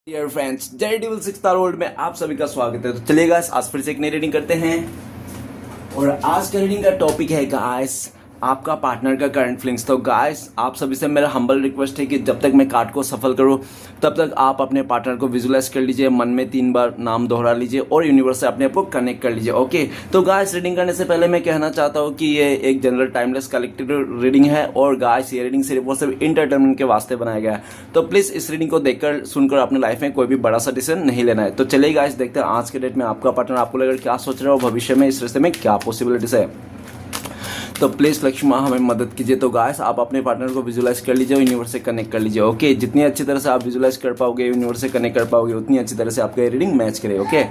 Dear friends, daredevil 6 star world में आप सभी का स्वागत है। तो चलिए गाइस, आज फिर से एक नई रीडिंग करते हैं और आज का रीडिंग का टॉपिक है गाइस आपका पार्टनर का करंट फीलिंग्स। तो गाइस, आप सभी से मेरा हम्बल रिक्वेस्ट है कि जब तक मैं कार्ड को सफल करूं तब तक आप अपने पार्टनर को विजुलाइज कर लीजिए, मन में 3 बार नाम दोहरा लीजिए और यूनिवर्स से अपने आप को कनेक्ट कर लीजिए। ओके, तो गाइस रीडिंग करने से पहले मैं कहना चाहता हूं कि ये एक जनरल टाइमलेस कलेक्टिव रीडिंग है और गाइस ये रीडिंग सिर्फ और सिर्फ इंटरटेनमेंट के वास्ते बनाया गया है। तो प्लीज इस रीडिंग को देखकर सुनकर अपने लाइफ में कोई भी बड़ा सा डिसीजन नहीं लेना है। तो चलिए गाइस, देखते हैं आज के डेट में आपका पार्टनर आपको लेकर क्या सोच रहा है और भविष्य में इस रिश्ते में क्या पॉसिबिलिटीज है। तो प्लीज लक्ष्मी माँ हमें मदद कीजिए। तो गाइस, आप अपने पार्टनर को विजुलाइज कर लीजिए, यूनिवर्स से कनेक्ट कर लीजिए। ओके, जितनी अच्छी तरह से आप विजुलाइज कर पाओगे, यूनिवर्स से कनेक्ट कर पाओगे, उतनी अच्छी तरह से आपका ये रीडिंग मैच करे। ओके,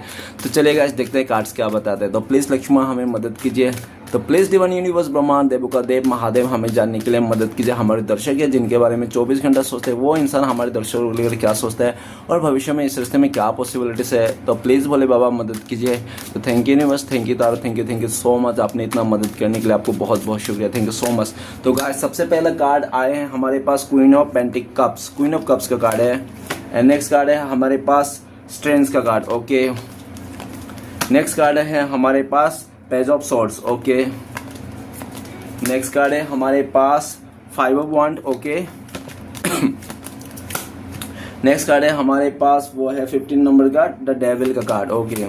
तो चलिए गाइस, देखते हैं कार्ड्स क्या बताते हैं। तो प्लीज लक्ष्मी माँ हमें मदद कीजिए। तो प्लीज डिवाइन यूनिवर्स ब्रह्मांड देवों का देव महादेव हमें जानने के लिए मदद कीजिए। हमारे दर्शक है जिनके बारे में 24 घंटा सोचते हैं, वो इंसान हमारे दर्शकों को लेकर क्या सोचता है और भविष्य में इस रिश्ते में क्या पॉसिबिलिटीज है। तो प्लीज भोले बाबा मदद कीजिए। तो thank you universe, thank you taro, thank you so much. आपने इतना मदद करने के लिए आपको बहुत बहुत शुक्रिया, थैंक यू सो मच। तो गाइस, सबसे पहला कार्ड आए हैं हमारे पास queen of pentacles, queen of cups का कार्ड है। एंड नेक्स्ट कार्ड है हमारे पास स्ट्रेंथ का कार्ड। ओके, नेक्स्ट कार्ड है हमारे पास page of swords. Okay, next card है हमारे पास 5 of wand. Okay, next card है हमारे पास वो है 15 नंबर का द डेविल का कार्ड। ओके,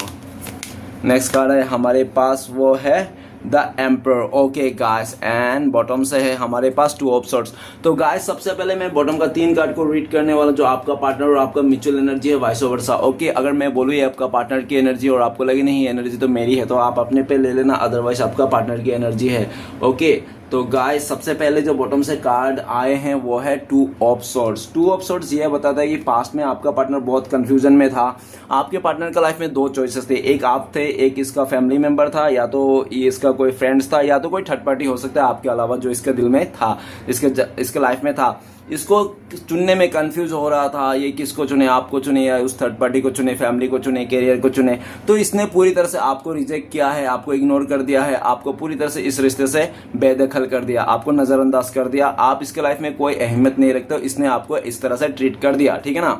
नेक्स्ट कार्ड है हमारे पास वो है the emperor. Okay guys, and bottom से है हमारे पास 2 ऑफ सॉर्ड्स। तो गाइस, सबसे पहले मैं बॉटम का 3 कार्ड को रीड करने वाला, जो आपका पार्टनर और आपका म्यूचुअल एनर्जी है, वाइस वर्सा। ओके, अगर मैं बोलूँ ये आपका पार्टनर की एनर्जी और आपको लगे नहीं एनर्जी तो मेरी है, तो आप अपने पे ले लेना, अदरवाइज आपका पार्टनर की एनर्जी है। ओके, तो गाइस, सबसे पहले जो बॉटम से कार्ड आए हैं वो है 2 ऑफ सॉर्ड्स। 2 ऑफ सॉर्ड्स ये बताता है कि पास्ट में आपका पार्टनर बहुत कंफ्यूजन में था। आपके पार्टनर का लाइफ में 2 चॉइसेस थे, एक आप थे, एक इसका फैमिली मेंबर था, या तो ये इसका कोई फ्रेंड्स था, या तो कोई थर्ड पार्टी हो सकता है आपके अलावा जो इसके दिल में था, इसके लाइफ में था। इसको चुनने में कंफ्यूज हो रहा था, ये किसको चुने, आपको चुने या उस थर्ड पार्टी को चुने, फैमिली को चुने, कैरियर को चुने। तो इसने पूरी तरह से आपको रिजेक्ट किया है, आपको इग्नोर कर दिया है, आपको पूरी तरह से इस रिश्ते से बेदखल कर दिया, आपको नजरअंदाज कर दिया। आप इसके लाइफ में कोई अहमियत नहीं रखते हो, इसने आपको इस तरह से ट्रीट कर दिया। ठीक है ना,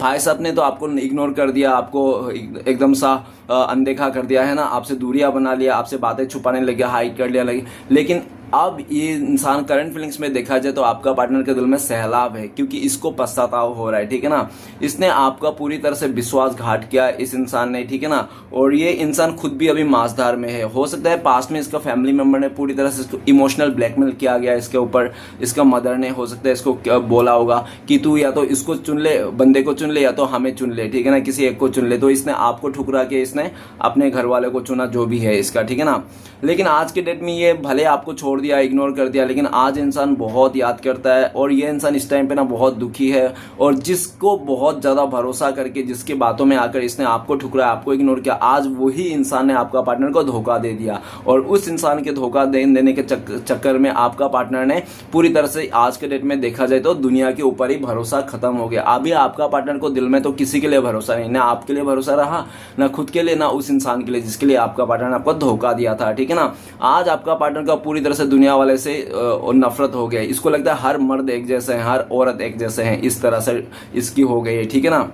भाई साहब ने तो आपको इग्नोर कर दिया, आपको एकदम सा अनदेखा कर दिया है ना, आपसे दूरियां बना लिया, आपसे बातें छुपाने लगे, हाइड कर लिया लगे। लेकिन अब ये इंसान करंट फीलिंग्स में देखा जाए तो आपका पार्टनर के दिल में सैलाब है, क्योंकि इसको पछतावा हो रहा है। ठीक है ना, इसने आपका पूरी तरह से विश्वासघात किया इस इंसान ने। ठीक है ना, और ये इंसान खुद भी अभी मांसधार में है। हो सकता है पास्ट में इसका फैमिली मेंबर ने पूरी तरह से इसको इमोशनल ब्लैकमेल किया गया इसके ऊपर, इसका मदर ने हो सकता है इसको बोला होगा कि तू या तो इसको चुन ले, बंदे को चुन ले, या तो हमें चुन ले। ठीक है ना, किसी एक को चुन ले। तो इसने आपको ठुकरा के इसने अपने घर वाले को चुना, जो भी है इसका। ठीक है ना, लेकिन आज के डेट में ये भले आपको छोड़ दिया, इग्नोर कर दिया, लेकिन आज इंसान बहुत याद करता है और ये इंसान इस टाइम पे ना बहुत दुखी है। और जिसको बहुत ज्यादा भरोसा करके, जिसके बातों में आकर इसने आपको ठुकराया, आपको इग्नोर किया, आज वही इंसान ने आपका पार्टनर को धोखा दे दिया। और उस इंसान के धोखा देने के चक्कर में आपका पार्टनर ने पूरी तरह से आज के डेट में देखा जाए तो दुनिया के ऊपर ही भरोसा खत्म हो गया। अभी आपका पार्टनर को दिल में तो किसी के लिए भरोसा नहीं, ना आपके लिए भरोसा रहा, ना खुद के लिए, ना उस इंसान के लिए जिसके लिए आपका पार्टनर ने आपको धोखा दिया था। ठीक है ना, आज आपका पार्टनर का पूरी तरह से दुनिया वाले से नफरत हो गया। इसको लगता है हर मर्द एक जैसे हैं, हर औरत एक जैसे हैं, इस तरह से इसकी हो गई है। ठीक है ना,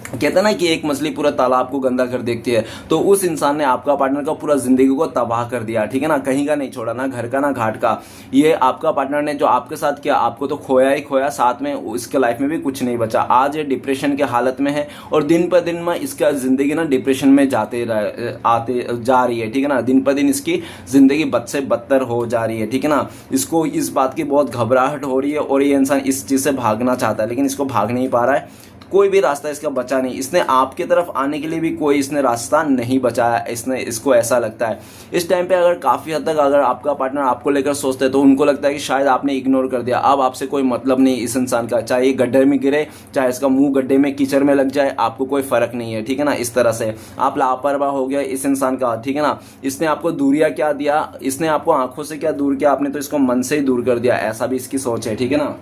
कहते हैं ना कि एक मछली पूरा तालाब को गंदा कर देखती है, तो उस इंसान ने आपका पार्टनर का पूरा जिंदगी को तबाह कर दिया। ठीक है ना, कहीं का नहीं छोड़ा, ना घर का ना घाट का। ये आपका पार्टनर ने जो आपके साथ किया, आपको तो खोया ही खोया, साथ में इसके लाइफ में भी कुछ नहीं बचा। आज ये डिप्रेशन के हालत में है और दिन पर दिन में इसका जिंदगी ना डिप्रेशन में आते जा रही है। ठीक है ना, दिन पर दिन इसकी जिंदगी बद से बदतर हो जा रही है। ठीक है ना, इसको इस बात की बहुत घबराहट हो रही है और ये इंसान इस चीज से भागना चाहता है, लेकिन इसको भाग नहीं पा रहा है। कोई भी रास्ता इसका बचा नहीं, इसने आपके तरफ आने के लिए भी कोई इसने रास्ता नहीं बचाया। इसको ऐसा लगता है इस टाइम पे, अगर काफी हद तक अगर आपका पार्टनर आपको लेकर सोचते हैं तो उनको लगता है कि शायद आपने इग्नोर कर दिया, अब आपसे कोई मतलब नहीं इस इंसान का, चाहे ये गड्ढे में गिरे, चाहे इसका मुंह गड्ढे में कीचड़ में लग जाए, आपको कोई फर्क नहीं है। ठीक है ना, इस तरह से आप लापरवाह हो गया इस इंसान का। ठीक है ना, इसने आपको दूरिया क्या दिया, इसने आपको आंखों से क्या दूर किया, आपने तो इसको मन से ही दूर कर दिया, ऐसा भी इसकी सोच है। ठीक है ना,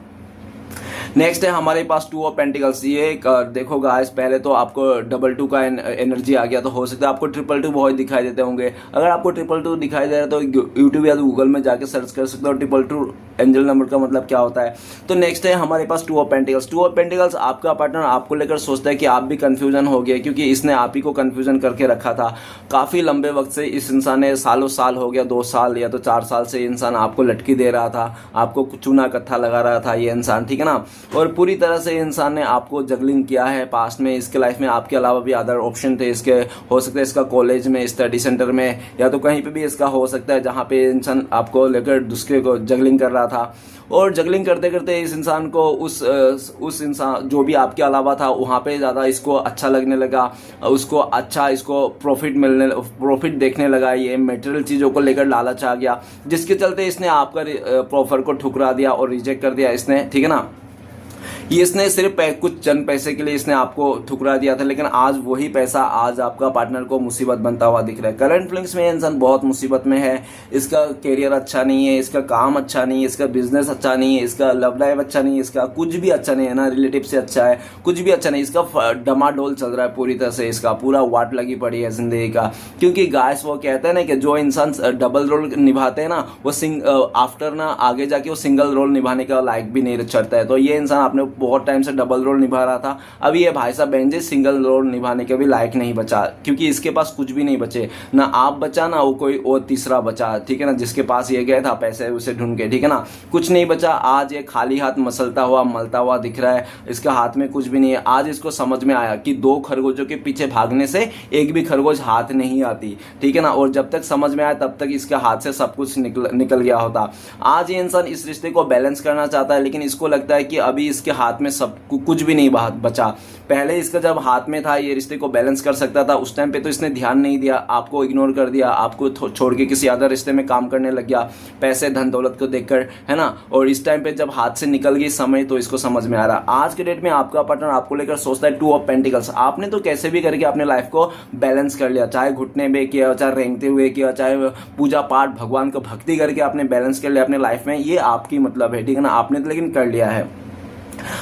नेक्स्ट है हमारे पास टू ऑफ पेंटिकल्स। ये देखो गाइस, पहले तो आपको डबल टू का एनर्जी आ गया, तो हो सकता है आपको ट्रिपल टू बहुत दिखाई देते होंगे। अगर आपको ट्रिपल टू दिखाई दे रहा है तो यूट्यूब या गूगल में जाके सर्च कर सकते हो ट्रिपल टू एंजल नंबर का मतलब क्या होता है। तो नेक्स्ट है हमारे पास two of pentacles. Two of pentacles, आपका पार्टनर आपको लेकर सोचता है कि आप भी कंफ्यूजन हो गए, क्योंकि इसने आप ही को कंफ्यूजन करके रखा था काफी लंबे वक्त से। इस इंसान ने सालों साल हो गया, 2 साल या तो 4 साल से इंसान आपको लटकी दे रहा था, आपको चूना कत्था लगा रहा था ये इंसान, ठीक है ना। और पूरी तरह से इंसान ने आपको जगलिंग किया है पास्ट में। इसके लाइफ में आपके अलावा भी अदर ऑप्शन थे इसके, हो सकता है इसका कॉलेज में, स्टडी सेंटर में, या तो कहीं पे भी इसका हो सकता है जहाँ पे इंसान आपको लेकर दूसरे को जगलिंग कर रहा था। और जगलिंग करते करते इस इंसान को उस इंसान जो भी आपके अलावा था वहाँ पे ज़्यादा इसको अच्छा लगने लगा, उसको अच्छा इसको प्रॉफिट देखने लगा, ये मटेरियल चीज़ों को लेकर लालच आ गया, जिसके चलते इसने आपका ऑफर को ठुकरा दिया और रिजेक्ट कर दिया इसने, ठीक है ना। ये इसने सिर्फ कुछ चंद पैसे के लिए इसने आपको ठुकरा दिया था, लेकिन आज वही पैसा आज आपका पार्टनर को मुसीबत बनता हुआ दिख रहा है। करंट फीलिंग्स में इंसान बहुत मुसीबत में है। इसका करियर अच्छा नहीं है, इसका काम अच्छा नहीं है, इसका बिजनेस अच्छा नहीं है, इसका लव लाइफ अच्छा नहीं है, इसका कुछ भी अच्छा नहीं है ना, रिलेटिव से अच्छा है, कुछ भी अच्छा नहीं। इसका डमाडोल चल रहा है पूरी तरह से, इसका पूरा वाट लगी पड़ी है जिंदगी का। क्योंकि गाइस वो कहते हैं ना कि जो इंसान डबल रोल निभाते हैं ना, वो आफ्टर ना आगे जाके वो सिंगल रोल निभाने का लायक भी नहीं चढ़ता है। तो ये इंसान आपने बहुत टाइम से डबल रोल निभा रहा था, अभी ये भाई साहब बेंजे सिंगल रोल निभाने के भी लायक नहीं बचा, क्योंकि इसके पास कुछ भी नहीं बचे, ना आप बचा ना वो कोई और तीसरा बचा, ठीक है ना, जिसके पास ये गया था पैसे उसे ढूंढ के, ठीक है ना, कुछ नहीं बचा। आज ये खाली हाथ मसलता हुआ मलता हुआ दिख रहा है, इसका हाथ में कुछ भी नहीं है। आज इसको समझ में आया कि 2 खरगोशों के पीछे भागने से एक भी खरगोश हाथ नहीं आती, ठीक है ना। और जब तक समझ में आया तब तक इसके हाथ से सब कुछ निकल गया होता। आज ये इंसान इस रिश्ते को बैलेंस करना चाहता है, लेकिन इसको लगता है कि अभी इसके हाथ में सब कुछ भी नहीं बचा। पहले इसका जब हाथ में था ये रिश्ते को बैलेंस कर सकता था, उस टाइम पे तो इसने ध्यान नहीं दिया, आपको इग्नोर कर दिया, आपको छोड़ के किसी अदर रिश्ते में काम करने लग गया, पैसे धन दौलत को देखकर, है ना। और इस टाइम पे जब हाथ से निकल गई समय तो इसको समझ में आ रहा। आज के डेट में आपका पार्टनर आपको लेकर सोचता है टू ऑफ पेंटिकल्स। आपने तो कैसे भी करके अपने लाइफ को बैलेंस कर लिया, चाहे घुटने में किया, चाहे रेंगते हुए किया, चाहे पूजा पाठ भगवान को भक्ति करके आपने बैलेंस कर लिया अपने लाइफ में। ये आपकी मतलब है, ठीक है ना, आपने तो लेकिन कर लिया है।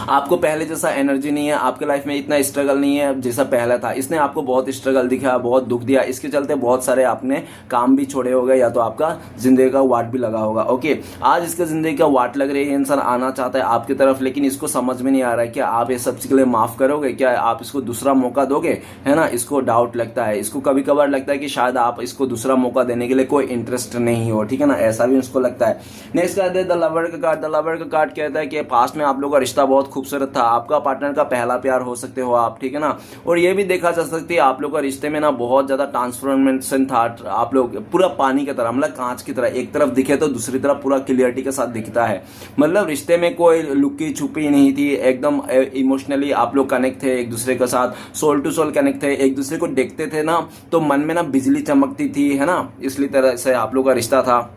आपको पहले जैसा एनर्जी नहीं है, आपके लाइफ में इतना स्ट्रगल नहीं है जैसा पहला था। इसने आपको बहुत स्ट्रगल दिखाया, बहुत दुख दिया, इसके चलते बहुत सारे आपने काम भी छोड़े होगा, या तो आपका जिंदगी का वाट भी लगा होगा। ओके, आज इसके जिंदगी का वाट लग रही है, इंसान आना चाहता है आपकी तरफ, लेकिन इसको समझ में नहीं आ रहा है क्या आप ये सब के लिए माफ करोगे, क्या आप इसको दूसरा मौका दोगे, है ना। इसको डाउट लगता है, इसको कभी कभार लगता है कि शायद आप इसको दूसरा मौका देने के लिए कोई इंटरेस्ट नहीं हो, ठीक है ना, ऐसा भी उसको लगता है। नेक्स्ट कार्ड है द लवर का कार्ड। द लवर का कार्ड कहता है कि पास्ट में आप लोगों का रिश्ता बहुत खूबसूरत था, आपका पार्टनर का पहला प्यार हो सकते हो आप, ठीक है ना। और ये भी देखा जा सकती है आप लोग का रिश्ते में ना बहुत ज्यादा ट्रांसफॉर्मेशन था। आप लोग पूरा पानी की तरह, मतलब कांच की तरह, एक तरफ दिखे तो दूसरी तरफ पूरा क्लियरिटी के साथ दिखता है। मतलब रिश्ते में कोई लुकी छुपी नहीं थी, एकदम इमोशनली आप लोग कनेक्ट थे एक दूसरे के साथ, सोल टू सोल कनेक्ट थे, एक दूसरे को देखते थे ना तो मन में ना बिजली चमकती थी, है ना, इसलिए तरह से आप लोग का रिश्ता था।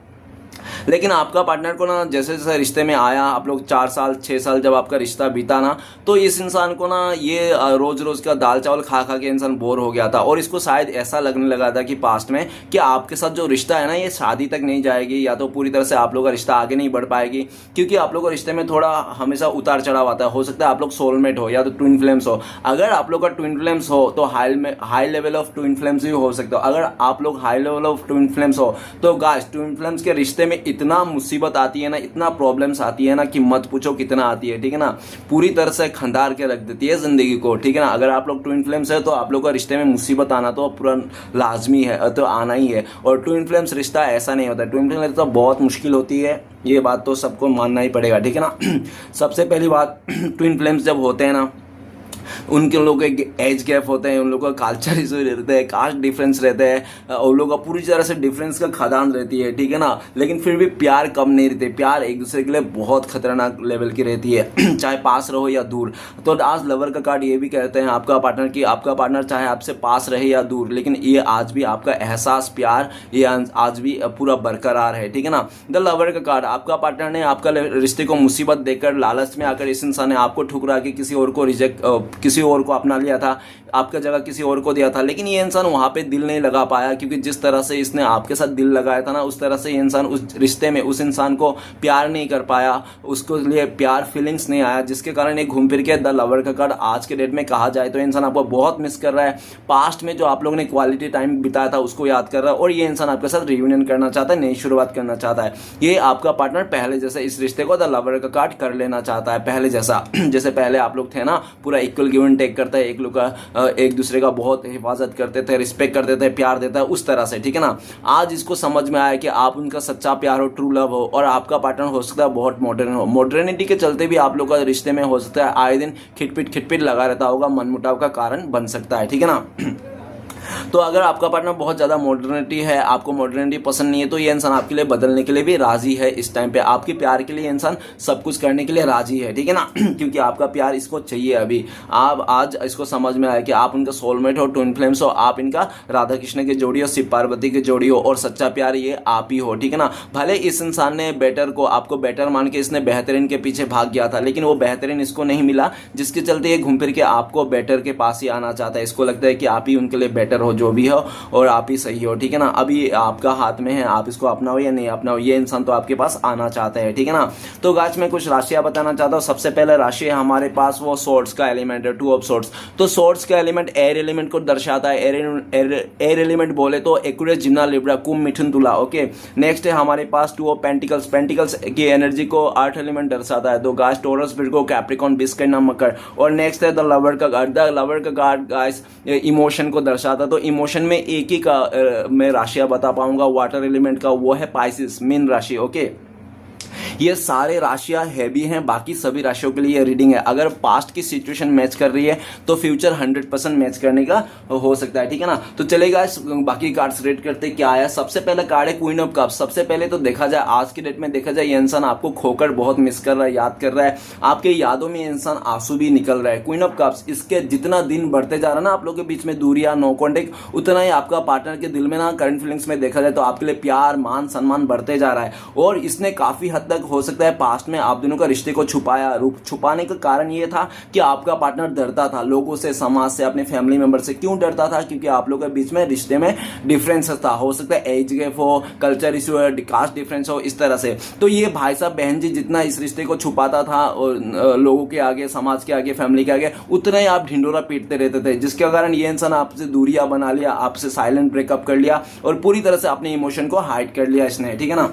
लेकिन आपका पार्टनर को ना जैसे जैसे रिश्ते में आया, आप लोग 4 साल 6 साल जब आपका रिश्ता बीता ना, तो इस इंसान को ना ये रोज रोज का दाल चावल खा खा के इंसान बोर हो गया था। और इसको शायद ऐसा लगने लगा था कि पास्ट में कि आपके साथ जो रिश्ता है ना ये शादी तक नहीं जाएगी, या तो पूरी तरह से आप लोग का रिश्ता आगे नहीं बढ़ पाएगी, क्योंकि आप लोग का रिश्ते में थोड़ा हमेशा उतार चढ़ाव आता है। हो सकता है आप लोग सोलमेट हो या तो ट्विन फ्लेम्स हो। अगर आप लोग का ट्विन फ्लेम्स हो तो high level of twin flames भी हो सकते हो। अगर आप लोग high level of twin flames हो तो गाइस ट्विन फ्लेम्स के रिश्ते में इतना मुसीबत आती है ना, इतना प्रॉब्लम्स आती है ना कि मत पूछो कितना आती है, ठीक है ना। पूरी तरह से खंडार के रख देती है जिंदगी को, ठीक है ना। अगर आप लोग ट्विन फ्लेम्स है तो आप लोग का रिश्ते में मुसीबत आना तो पूरा लाजमी है, तो आना ही है। और ट्विन फ्लेम्स रिश्ता ऐसा नहीं होता, ट्विन फ्लेम्स रिश्ता बहुत मुश्किल होती है, ये बात तो सबको मानना ही पड़ेगा, ठीक है ना। सबसे पहली बात ट्विन फ्लेम्स जब होते हैं ना, उनके लोगों के एज गैप होते हैं, उन लोगों का कल्चर इशू रहते हैं, कास्ट डिफरेंस रहते हैं, उन लोगों का पूरी तरह से डिफरेंस का खदान रहती है, ठीक है ना। लेकिन फिर भी प्यार कम नहीं रहते, प्यार एक दूसरे के लिए बहुत खतरनाक लेवल की रहती है चाहे पास रहो या दूर। तो आज लवर का कार्ड ये भी कहते हैं आपका पार्टनर की आपका पार्टनर चाहे आपसे पास रहे या दूर, लेकिन ये आज भी आपका एहसास प्यार ये आज भी पूरा बरकरार है, ठीक है ना। द लवर का कार्ड, आपका पार्टनर ने आपका रिश्ते को मुसीबत देकर लालच में आकर इस इंसान ने आपको ठुकरा के किसी और को रिजेक्ट किसी और को अपना लिया था, आपका जगह किसी और को दिया था, लेकिन ये इंसान वहाँ पे दिल नहीं लगा पाया, क्योंकि जिस तरह से इसने आपके साथ दिल लगाया था ना, उस तरह से ये इंसान उस रिश्ते में उस इंसान को प्यार नहीं कर पाया, उसको लिए प्यार फीलिंग्स नहीं आया, जिसके कारण ये घूम फिर के द लवर का कार्ड आज के डेट में कहा जाए तो इंसान आपको बहुत मिस कर रहा है। पास्ट में जो आप लोगों ने क्वालिटी टाइम बिताया था उसको याद कर रहा है, और ये इंसान आपके साथ रियूनियन करना चाहता है, नई शुरुआत करना चाहता है। ये आपका पार्टनर पहले जैसे इस रिश्ते को द लवर का कार्ड कर लेना चाहता है, पहले जैसा जैसे पहले आप लोग थे ना, पूरा इक्वल गिव एंड टेक करता है, एक लोग का एक दूसरे का बहुत हिफाजत करते थे, रिस्पेक्ट करते थे, प्यार देता है उस तरह से, ठीक है ना। आज इसको समझ में आया कि आप उनका सच्चा प्यार हो, ट्रू लव हो, और आपका पार्टनर हो सकता है बहुत मॉडर्न हो। मॉडर्निटी के चलते भी आप लोग का रिश्ते में हो सकता है आए दिन खिटपिट लगा रहता होगा, मनमुटाव का कारण बन सकता है, ठीक है ना। तो अगर आपका पार्टनर बहुत ज़्यादा मॉडर्निटी है, आपको मॉडर्निटी पसंद नहीं है, तो ये इंसान आपके लिए बदलने के लिए भी राजी है। इस टाइम पे आपके प्यार के लिए इंसान सब कुछ करने के लिए राजी है, ठीक है ना क्योंकि आपका प्यार इसको चाहिए। अभी आप आज इसको समझ में आया कि आप उनका सोलमेट हो, ट्विन फ्लेम्स हो, आप इनका राधा कृष्ण की जोड़ी हो, शिव पार्वती की जोड़ी हो, और सच्चा प्यार ये आप ही हो, ठीक है ना। भले इस इंसान ने बेटर को आपको बेटर मान के इसने बेहतरीन के पीछे भाग गया था, लेकिन वो बेहतरीन इसको नहीं मिला, जिसके चलते ये घूम फिर के आपको बेटर के पास ही आना चाहता है। इसको लगता है कि आप ही उनके लिए बेटर हो, जो भी हो, और आप ही सही हो, ठीक है ना। अभी आपका हाथ में है, आप इसको अपनाओ या नहीं अपनाओ, ये इंसान तो आपके पास आना चाहता है, ठीक है ना। तो गाइस मैं कुछ राशियां बताना चाहता हूँ। सबसे पहले राशि है हमारे पास वो सोर्ड्स का एलिमेंट है, टू ऑफ सोर्ड्स। तो सोर्ड्स का एलिमेंट एयर एलिमेंट को दर्शाता है। एयर एलिमेंट बोले तो एक्वेरियस, जिम्ना, लिब्रा, कुंभ, मिथुन, तुला, ओके। नेक्स्ट है हमारे पास टू ऑफ पेंटिकल्स। पेंटिकल्स की एनर्जी को अर्थ एलिमेंट दर्शाता है। तो गाइस टोरस, विर्गो, कैप्रिकॉर्न, बिस्कट, मकर। और नेक्स्ट है द लवर का कार्ड। द लवर का कार्ड गाइस इमोशन को दर्शाता है। तो इमोशन में एक ही का मैं राशियां बता पाऊंगा वाटर एलिमेंट का, वो है पाइसिस, मीन राशि, ओके। ये सारे राशियां हैवी हैं, बाकी सभी राशियों के लिए रीडिंग है। अगर पास्ट की सिचुएशन मैच कर रही है तो फ्यूचर 100% मैच करने का हो सकता है, ठीक है ना। तो चलेगा बाकी कार्ड्स रेड करते क्या आया। सबसे पहला कार्ड है क्वीन ऑफ कप्स। सबसे पहले तो देखा जाए आज की डेट में देखा जाए ये इंसान आपको खोकर बहुत मिस कर रहा है, याद कर रहा है, आपके यादों में इंसान आंसू भी निकल रहा है। क्वीन ऑफ कप्स, इसके जितना दिन बढ़ते जा रहा है ना आप लोगों के बीच में दूरियां, नो कॉन्टेक्ट, उतना ही आपका पार्टनर के दिल में ना करंट फीलिंग्स में देखा जाए तो आपके लिए प्यार, मान, सम्मान बढ़ते जा रहा है। और इसने काफी हद तक हो सकता है पास्ट में आप दोनों का रिश्ते को छुपाने का कारण ये था कि आपका पार्टनर डरता था लोगों से, समाज से, अपने फैमिली मेंबर से। क्यों डरता था? क्योंकि आप लोगों के बीच में रिश्ते में डिफरेंस था। हो सकता है एज गैप हो, कल्चर इशू है, कास्ट डिफरेंस हो, इस तरह से। तो ये भाई साहब बहन जी जितना इस रिश्ते को छुपाता था और लोगों के आगे, समाज के आगे, फैमिली के आगे, उतना ही आप ढिंडोरा पीटते रहते थे, जिसके कारण ये इंसान आपसे दूरियां बना लिया, आपसे साइलेंट ब्रेकअप कर लिया और पूरी तरह से अपने इमोशन को हाइड कर लिया इसने, ठीक है ना।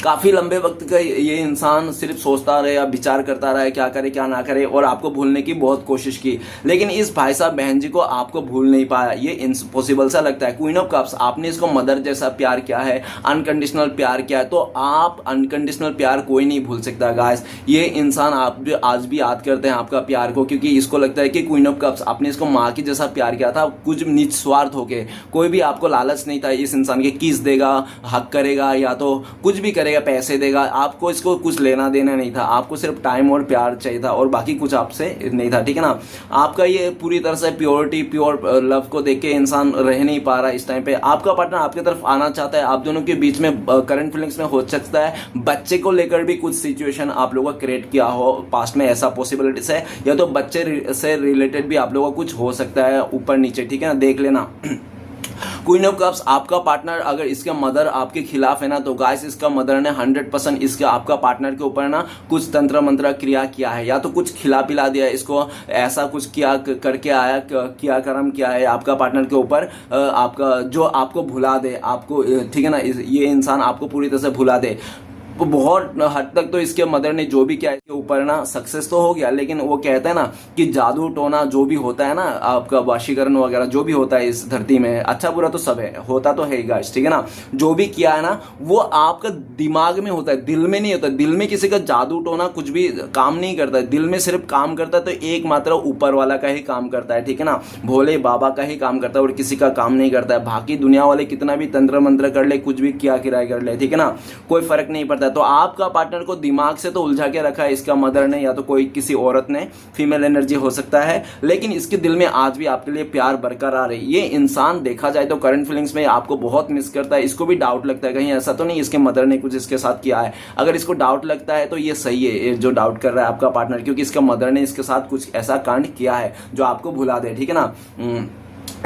काफी लंबे वक्त का ये इंसान सिर्फ सोचता रहे या विचार करता रहे क्या करे क्या ना करे, और आपको भूलने की बहुत कोशिश की, लेकिन इस भाई साहब बहन जी को आपको भूल नहीं पाया। ये इम्पॉसिबल सा लगता है। क्वीन ऑफ कप्स, आपने इसको मदर जैसा प्यार किया है, अनकंडीशनल प्यार किया है, तो आप अनकंडीशनल प्यार कोई नहीं भूल सकता गाइस। ये इंसान आप आज भी याद करते हैं आपका प्यार को, क्योंकि इसको लगता है कि क्वीन ऑफ कप्स आपने इसको माँ की जैसा प्यार किया था, कुछ निस्वार्थ होके। कोई भी आपको लालच नहीं था इस इंसान के, किस देगा, हक करेगा या तो कुछ भी करेगा, पैसे देगा, आपको इसको कुछ लेना देना नहीं था। आपको सिर्फ टाइम और प्यार चाहिए था और बाकी कुछ आपसे नहीं था, ठीक है ना। आपका ये पूरी तरह से प्योरिटी, प्योर लव को देख के इंसान रह नहीं पा रहा इस टाइम पे। आपका पार्टनर आपकी तरफ आना चाहता है, आप दोनों के बीच में करंट फीलिंग्स में हो सकता है बच्चे को लेकर भी कुछ सिचुएशन आप लोगों का क्रिएट किया हो पास्ट में, ऐसा पॉसिबिलिटीज है, या तो बच्चे से रिलेटेड भी आप लोगों का कुछ हो सकता है ऊपर नीचे, ठीक है ना, देख लेना। क्वीन ऑफ कप्स, आपका पार्टनर अगर इसका मदर आपके खिलाफ है ना, तो गाइस इसका मदर ने 100% इसका आपका पार्टनर के ऊपर ना कुछ तंत्र मंत्र क्रिया किया है, या तो कुछ खिला पिला दिया इसको, ऐसा कुछ किया करके आया, किया कर्म किया है आपका पार्टनर के ऊपर, आपका जो आपको भुला दे आपको, ठीक है ना, ये इंसान आपको पूरी तरह से भुला दे। तो बहुत हद तक तो इसके मदर ने जो भी किया इसके ऊपर ना सक्सेस तो हो गया, लेकिन वो कहते हैं ना कि जादू टोना जो भी होता है ना, आपका वशीकरण वगैरह जो भी होता है इस धरती में, अच्छा बुरा तो सब है, होता तो है गाइस, ठीक है ना। जो भी किया है ना वो आपका दिमाग में होता है, दिल में नहीं होता। दिल में किसी का जादू टोना कुछ भी काम नहीं करता है, दिल में सिर्फ काम करता है तो एकमात्र ऊपर वाला का ही काम करता है, ठीक है ना, भोले बाबा का ही काम करता है और किसी का काम नहीं करता है। बाकी दुनिया वाले कितना भी तंत्र मंत्र कर ले, कुछ भी किया किराया कर ले, ठीक है ना, कोई फर्क नहीं पड़ता। जाता है। तो आपका पार्टनर को दिमाग से तो उलझा के रखा है इसका मदर ने या तो कोई किसी औरत ने, फीमेल एनर्जी हो सकता है, लेकिन इसके दिल में आज भी आपके लिए प्यार बरकरार है। ये इंसान देखा जाए तो करंट फीलिंग्स में आपको बहुत मिस करता है। इसको भी डाउट लगता है कहीं ऐसा तो नहीं इसके मदर ने कुछ इसके साथ किया है। अगर इसको डाउट लगता है तो ये सही है, ये जो डाउट कर रहा है आपका पार्टनर, क्योंकि इसका मदर ने इसके साथ कुछ ऐसा कांड किया है जो आपको भुला दे, ठीक है ना।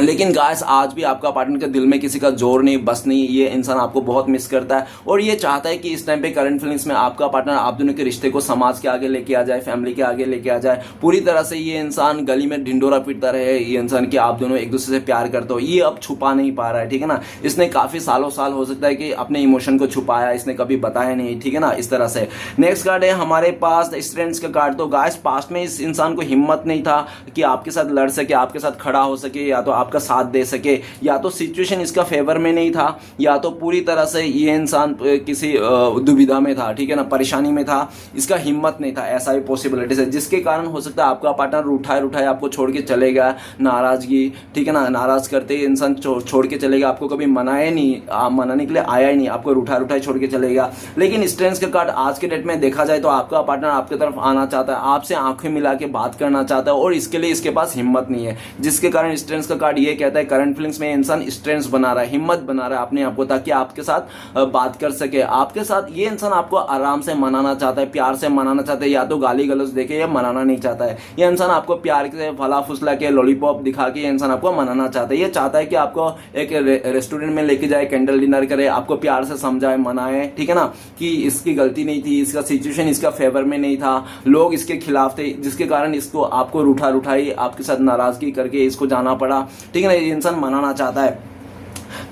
लेकिन गाइस आज भी आपका पार्टनर के दिल में किसी का जोर नहीं, बस नहीं, ये इंसान आपको बहुत मिस करता है और ये चाहता है कि इस टाइम पे करंट फीलिंग्स में आपका पार्टनर आप दोनों के रिश्ते को समाज के आगे लेके आ जाए, फैमिली के आगे लेके आ जाए। पूरी तरह से ये इंसान गली में ढिंडोरा पीटता रहे ये इंसान कि आप दोनों एक दूसरे से प्यार करते हो, ये अब छुपा नहीं पा रहा है, ठीक है ना। इसने काफी सालों साल हो सकता है कि अपने इमोशन को छुपाया, इसने कभी बताया नहीं, ठीक है ना, इस तरह से। नेक्स्ट कार्ड है हमारे पास स्ट्रेंथ का कार्ड। तो गाइस पास्ट में इस इंसान को हिम्मत नहीं था कि आपके साथ लड़ सके, आपके साथ खड़ा हो सके या तो आपका साथ दे सके, या तो सिचुएशन इसका फेवर में नहीं था या तो पूरी तरह से ये इंसान किसी दुविधा में था, ठीक है ना, परेशानी में था, इसका हिम्मत नहीं था, ऐसा भी पॉसिबिलिटीज है, जिसके कारण हो सकता है आपका पार्टनर उठाए आपको छोड़ के चले गया, नाराजगी, ठीक है ना, नाराज करते ही इंसान छोड़ के चलेगा, आपको कभी मनाए नहीं, मनाने के लिए आया ही नहीं, आपको उठाए छोड़ के चलेगा। लेकिन स्ट्रेंथ का कार्ड आज के डेट में देखा जाए तो आपका पार्टनर आपकी तरफ आना चाहता है, आपसे आंखें मिला के बात करना चाहता है और इसके लिए इसके पास हिम्मत नहीं है, जिसके कारण स्ट्रेंथ का कार्ड ये कहता है करंट फीलिंग्स में इंसान स्ट्रेंथ बना रहा है, हिम्मत बना रहा है अपने आप को, ताकि आपके साथ बात कर सके। आपके साथ ये इंसान आपको आराम से मनाना चाहता है, प्यार से मनाना चाहता है, या तो गाली गलौज देके या मनाना नहीं चाहता है। ये इंसान आपको प्यार से फला फुसला के लॉलीपॉप दिखा के ये इंसान आपको मनाना चाहता है। ये चाहता है कि आपको एक रेस्टोरेंट में लेके जाए, कैंडल डिनर करे, आपको प्यार से समझाए, मनाए, ठीक है ना, कि इसकी गलती नहीं थी, इसका सिचुएशन इसका फेवर में नहीं था, लोग इसके खिलाफ थे, जिसके कारण इसको आपको रूठाई आपके साथ नाराजगी करके इसको जाना पड़ा, ठीक है ना। ये इंसान मनाना चाहता है।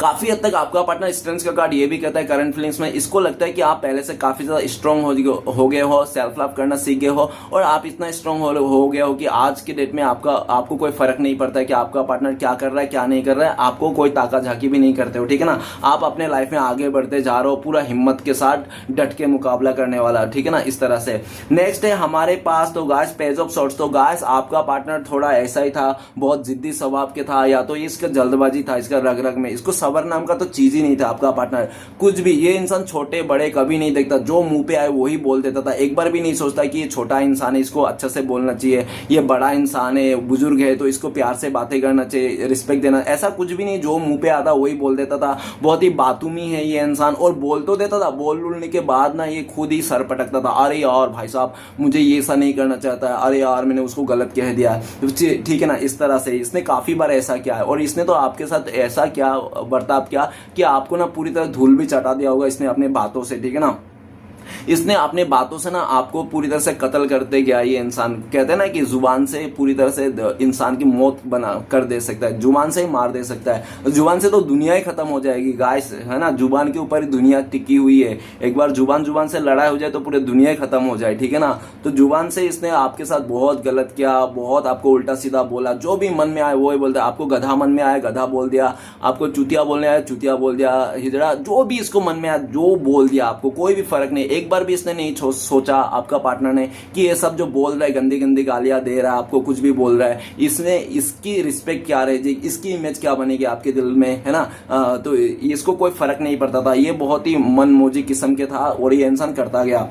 काफी हद तक आपका पार्टनर स्ट्रेंथ का कार्ड ये भी कहता है करंट फीलिंग्स में इसको लगता है कि आप पहले से काफी ज्यादा स्ट्रांग हो गए हो, सेल्फ लव करना सीख गए हो और आप इतना स्ट्रांग हो गए हो कि आज के डेट में आपको कोई फर्क नहीं पड़ता है कि आपका पार्टनर क्या कर रहा है क्या नहीं कर रहा है, आपको कोई ताका झाकी भी नहीं करते हो, ठीक है ना। आप अपने लाइफ में आगे बढ़ते जा रहे हो पूरा हिम्मत के साथ डट के मुकाबला करने वाला, ठीक है ना, इस तरह से। नेक्स्ट है हमारे पास तो गाइस पेज ऑफ सॉर्ड्स। तो गाइस आपका पार्टनर थोड़ा ऐसा ही था, बहुत जिद्दी स्वभाव के था, या तो इसका जल्दबाजी था, इसका रग में, इसको सबर नाम का तो चीज ही नहीं था आपका पार्टनर, कुछ भी। ये इंसान छोटे बड़े कभी नहीं देखता, जो मुंह पे आए वही बोल देता था, एक बार भी नहीं सोचता कि ये छोटा इंसान है, इसको अच्छा से बोलना चाहिए, ये बड़ा इंसान है, बुजुर्ग है तो इसको प्यार से बातें करना चाहिए, रिस्पेक्ट देना, ऐसा कुछ भी नहीं, जो मुंह पे आता वही बोल देता था। बहुत ही बातूमी है ये इंसान, और बोल तो देता था, बोलने के बाद ना ये खुद ही सर पटकता था, अरे यार भाई साहब मुझे ये ऐसा नहीं करना चाहता है, अरे यार मैंने उसको गलत कह दिया, ठीक है ना, इस तरह से। इसने काफी बार ऐसा किया है और इसने तो आपके साथ ऐसा क्या बर्ताव किया कि आपको ना पूरी तरह धूल भी चटा दिया होगा इसने अपने बातों से, ठीक है ना। इसने अपने बातों से ना आपको पूरी तरह से कत्ल करते गया। ये इंसान कहते हैं ना कि जुबान से पूरी तरह से इंसान की मौत बना कर दे सकता है, जुबान से ही मार दे सकता है, जुबान से तो दुनिया ही खत्म हो जाएगी गाइस, है ना, जुबान के ऊपर ही दुनिया टिकी हुई है। एक बार जुबान से लड़ाई हो जाए तो पूरी दुनिया ही खत्म हो जाए, ठीक है ना। तो जुबान से इसने आपके साथ बहुत गलत किया, बहुत आपको उल्टा सीधा बोला, जो भी मन में आए वो ही बोलता है। आपको गधा मन में आया गधा बोल दिया, आपको चुतिया बोलने आया चुतिया बोल दिया, हिजड़ा, जो भी इसको मन में आया जो बोल दिया, आपको कोई भी फर्क नहीं। एक बार भी इसने नहीं सोचा आपका पार्टनर ने कि ये सब जो बोल रहा है, गंदी गंदी गालियां दे रहा है, आपको कुछ भी बोल रहा है, इसने इसकी रिस्पेक्ट क्या रहेगी, इसकी इमेज क्या बनेगी आपके दिल में, है ना। तो इसको कोई फर्क नहीं पड़ता था, ये बहुत ही मनमोजी किस्म के था और ये इंसान करता गया।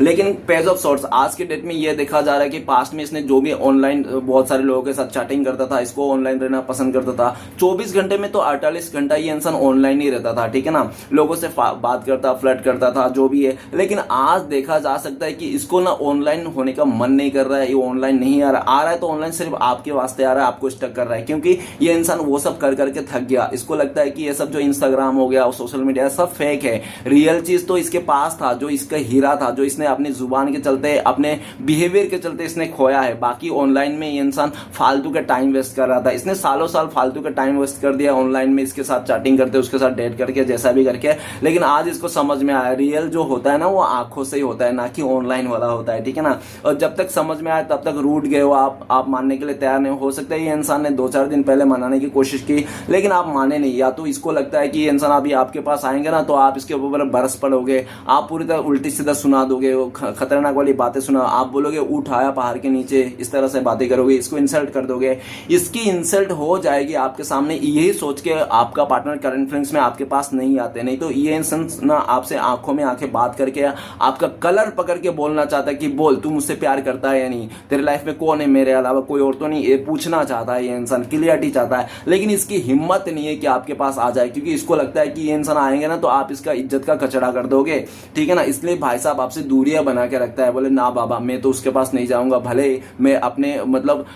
लेकिन पेज ऑफ सॉर्ट्स आज के डेट में ये देखा जा रहा है कि पास्ट में इसने जो भी ऑनलाइन बहुत सारे लोगों के साथ चैटिंग करता था, इसको ऑनलाइन रहना पसंद करता था, 24 घंटे में तो 48 घंटा ये इंसान ऑनलाइन ही रहता था, ठीक है ना, लोगों से बात करता, फ्लर्ट करता था, जो भी है। लेकिन आज देखा जा सकता है कि इसको ना ऑनलाइन होने का मन नहीं कर रहा है, ये ऑनलाइन नहीं आ रहा है तो ऑनलाइन सिर्फ आपके वास्ते आ रहा है, आपको स्टक कर रहा है, क्योंकि ये इंसान वो सब कर करके थक गया। इसको लगता है कि ये सब जो इंस्टाग्राम हो गया और सोशल मीडिया सब फेक है, रियल चीज तो इसके पास था, जो इसका हीरा था, जो इसने अपनी जुबान के चलते, अपने बिहेवियर के चलते इसने खोया है। बाकी ऑनलाइन में ये इंसान फालतू का टाइम वेस्ट कर रहा था, इसने सालों साल फालतू का टाइम वेस्ट कर दिया ऑनलाइन में, इसके साथ चैटिंग करते, उसके साथ डेट करके, जैसा भी करके। लेकिन आज इसको समझ में आया रियल जो होता है ना वो आंखों से ही होता है, ना कि ऑनलाइन वाला होता है, ठीक है ना। और जब तक समझ में आया तब तक रूठ गए हो आप मानने के लिए तैयार नहीं हो सकता है। ये इंसान ने 2-4 दिन पहले मनाने की कोशिश की लेकिन आप माने नहीं, या तो इसको लगता है कि ये इंसान अभी आपके पास आएंगे ना तो आप इसके ऊपर बरस पड़ोगे, आप पूरी तरह उल्टी सीधा सुना दोगे, हो, खतरनाक वाली बातें सुना, आप बोलोगे उठ आया पहाड़ के नीचे, इस तरह से बातें करोगे, इसको इंसल्ट कर दोगे, इसकी इंसल्ट हो जाएगी आपके सामने, यही सोच के आपका पार्टनर करंट फीलिंग्स में आपके पास नहीं आते। नहीं तो ये इंसान ना आपसे आंखों में आंखें बात करके आपका कलर पकड़ के बोलना चाहता है कि बोल तू मुझसे प्यार करता है या नहीं, तेरे लाइफ में कौन है मेरे अलावा, कोई और तो नहीं, ये पूछना चाहता है, ये इंसान क्लियरिटी चाहता है, लेकिन इसकी हिम्मत नहीं है कि आपके पास आ जाए, क्योंकि इसको लगता है कि ये इंसान आएंगे ना तो आप इसका इज्जत का कचड़ा कर दोगे, ठीक है ना। इसलिए भाई साहब आपसे दूरियां बना के रखता है, बोले ना बाबा मैं तो उसके पास नहीं जाऊंगा, भले मैं अपने मतलब